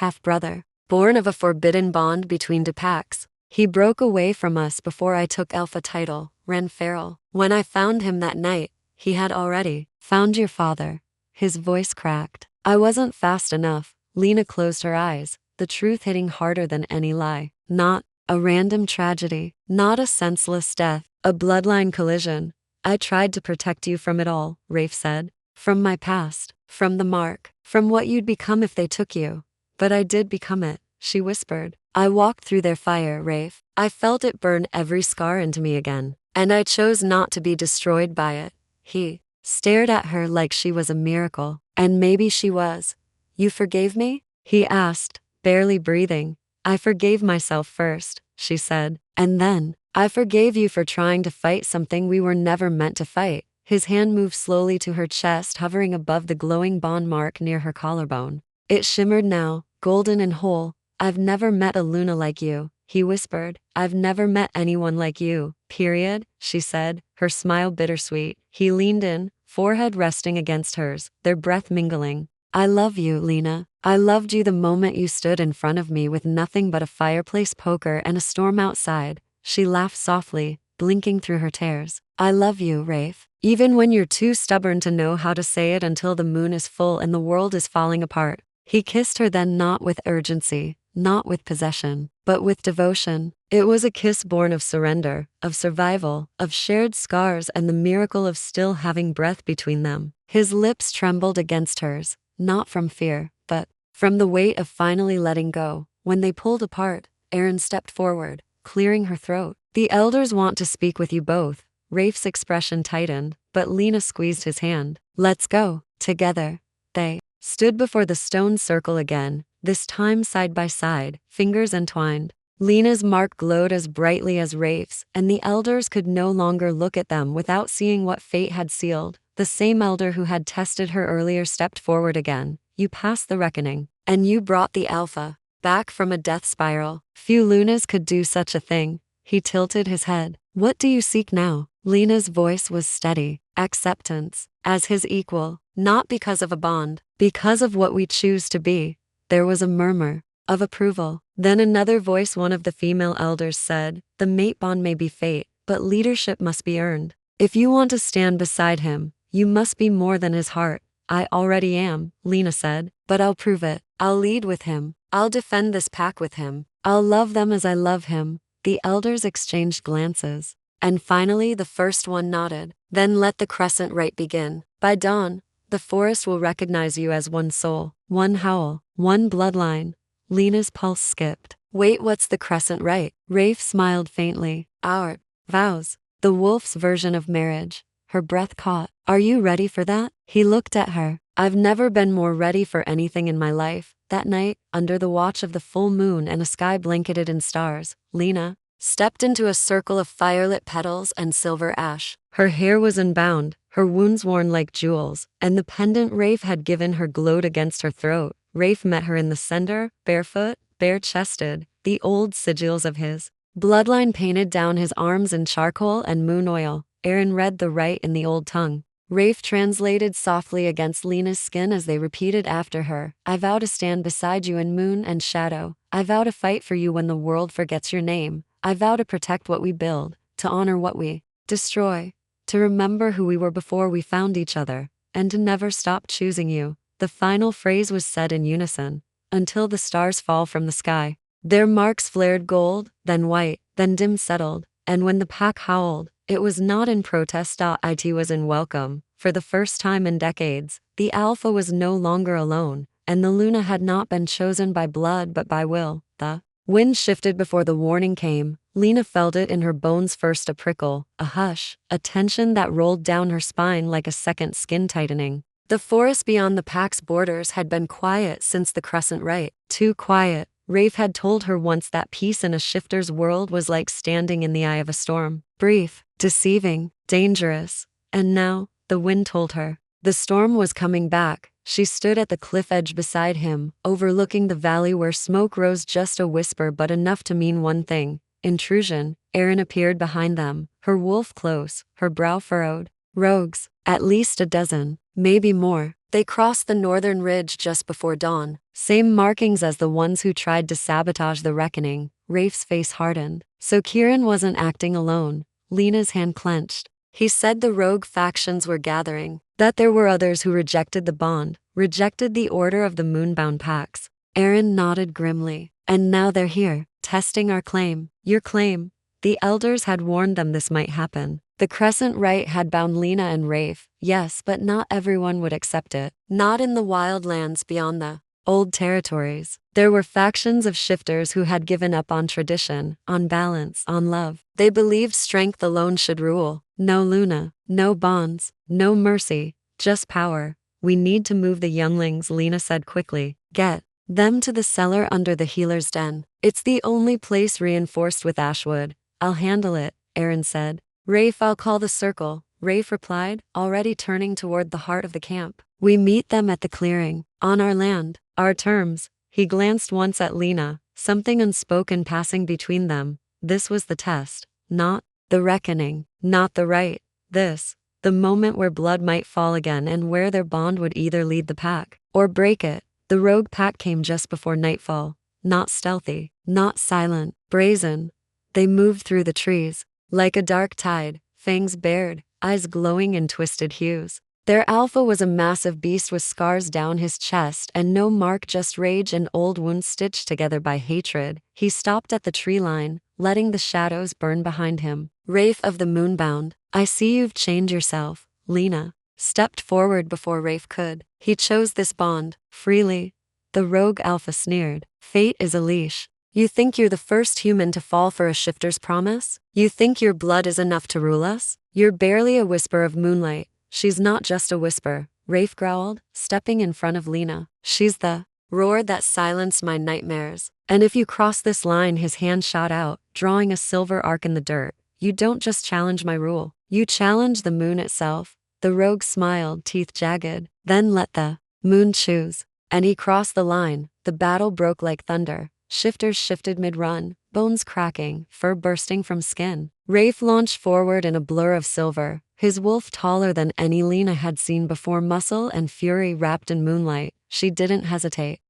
S1: "Half-brother. Born of a forbidden bond between two packs. He broke away from us before I took Alpha title, ran feral. When I found him that night, he had already found your father." His voice cracked. "I wasn't fast enough." Lena closed her eyes, the truth hitting harder than any lie. "Not a random tragedy, not a senseless death, a bloodline collision. I tried to protect you from it all," Rafe said. "From my past, from the mark, from what you'd become if they took you." "But I did become it," she whispered. "I walked through their fire, Rafe. I felt it burn every scar into me again. And I chose not to be destroyed by it." He stared at her like she was a miracle. And maybe she was. "You forgave me?" he asked, barely breathing. "I forgave myself first," she said. "And then, I forgave you for trying to fight something we were never meant to fight." His hand moved slowly to her chest, hovering above the glowing bond mark near her collarbone. It shimmered now, golden and whole. "I've never met a Luna like you," he whispered. "I've never met anyone like you, period," she said, her smile bittersweet. He leaned in, forehead resting against hers, their breath mingling. "I love you, Lena. I loved you the moment you stood in front of me with nothing but a fireplace poker and a storm outside." She laughed softly, blinking through her tears. "I love you, Rafe. Even when you're too stubborn to know how to say it until the moon is full and the world is falling apart." He kissed her then, not with urgency, not with possession, but with devotion. It was a kiss born of surrender, of survival, of shared scars and the miracle of still having breath between them. His lips trembled against hers, not from fear, but from the weight of finally letting go. When they pulled apart, Aaron stepped forward, clearing her throat. "The elders want to speak with you both." Rafe's expression tightened, but Lena squeezed his hand. "Let's go." Together, they stood before the stone circle again, this time side by side, fingers entwined. Lena's mark glowed as brightly as Rafe's, and the elders could no longer look at them without seeing what fate had sealed. The same elder who had tested her earlier stepped forward again. "You passed the reckoning, and you brought the Alpha back from a death spiral. Few Lunas could do such a thing." He tilted his head. "What do you seek now?" Lena's voice was steady. "Acceptance, as his equal, not because of a bond, because of what we choose to be." There was a murmur of approval. Then another voice, one of the female elders, said, "The mate bond may be fate, but leadership must be earned. If you want to stand beside him, you must be more than his heart." "I already am," Lena said, "but I'll prove it. I'll lead with him. I'll defend this pack with him. I'll love them as I love him." The elders exchanged glances. And finally the first one nodded. "Then let the crescent rite begin. By dawn, the forest will recognize you as one soul, one howl, one bloodline." Lena's pulse skipped. Wait, what's the crescent right? Rafe smiled faintly. Our vows. The wolf's version of marriage. Her breath caught. Are you ready for that? He looked at her. I've never been more ready for anything in my life. That night, under the watch of the full moon and a sky blanketed in stars, Lena stepped into a circle of firelit petals and silver ash. Her hair was unbound, her wounds worn like jewels, and the pendant Rafe had given her glowed against her throat. Rafe met her in the center, barefoot, bare-chested, the old sigils of his bloodline painted down his arms in charcoal and moon oil. Aaron read the rite in the old tongue. Rafe translated softly against Lena's skin as they repeated after her. I vow to stand beside you in moon and shadow. I vow to fight for you when the world forgets your name. I vow to protect what we build, to honor what we destroy, to remember who we were before we found each other, and to never stop choosing you. The final phrase was said in unison, until the stars fall from the sky. Their marks flared gold, then white, then dim settled, and when the pack howled, it was not in protest. It was in welcome. For the first time in decades, the Alpha was no longer alone, and the Luna had not been chosen by blood but by will. The wind shifted before the warning came. Lena felt it in her bones first, a prickle, a hush, a tension that rolled down her spine like a second skin tightening. The forest beyond the pack's borders had been quiet since the crescent rite. Too quiet. Rafe had told her once that peace in a shifter's world was like standing in the eye of a storm. Brief, deceiving, dangerous. And now, the wind told her. The storm was coming back. She stood at the cliff edge beside him, overlooking the valley where smoke rose, just a whisper but enough to mean one thing. Intrusion. Erin appeared behind them, her wolf close, her brow furrowed. Rogues. At least a dozen, maybe more. They crossed the northern ridge just before dawn. Same markings as the ones who tried to sabotage the reckoning. Rafe's face hardened. So Kieran wasn't acting alone. Lena's hand clenched. He said the rogue factions were gathering, that there were others who rejected the bond, rejected the order of the moonbound packs. Aaron nodded grimly. And now they're here, testing our claim. Your claim. The elders had warned them this might happen. The crescent rite had bound Lena and Rafe, yes, but not everyone would accept it. Not in the wildlands beyond the old territories. There were factions of shifters who had given up on tradition, on balance, on love. They believed strength alone should rule. No Luna, no bonds, no mercy, just power. We need to move the younglings, Lena said quickly. Get them to the cellar under the healer's den. It's the only place reinforced with ashwood. I'll handle it, Aaron said. Rafe, I'll call the circle, Rafe replied, already turning toward the heart of the camp. We meet them at the clearing, on our land, our terms. He glanced once at Lena, something unspoken passing between them. This was the test, not the reckoning, not the right. This, the moment where blood might fall again and where their bond would either lead the pack or break it. The rogue pack came just before nightfall, not stealthy, not silent, brazen. They moved through the trees, like a dark tide, fangs bared, eyes glowing in twisted hues. Their alpha was a massive beast with scars down his chest and no mark, just rage and old wounds stitched together by hatred. He stopped at the tree line, letting the shadows burn behind him. Rafe of the Moonbound, I see you've changed yourself. Lena stepped forward before Rafe could. He chose this bond, freely. The rogue alpha sneered. Fate is a leash. You think you're the first human to fall for a shifter's promise? You think your blood is enough to rule us? You're barely a whisper of moonlight. She's not just a whisper, Rafe growled, stepping in front of Lena. She's the roar that silenced my nightmares. And if you cross this line, his hand shot out, drawing a silver arc in the dirt. You don't just challenge my rule. You challenge the moon itself. The rogue smiled, teeth jagged. Then let the moon choose. And he crossed the line. The battle broke like thunder. Shifters shifted mid-run, bones cracking, fur bursting from skin. Rafe launched forward in a blur of silver, his wolf taller than any Lena had seen before, muscle and fury wrapped in moonlight. She didn't hesitate.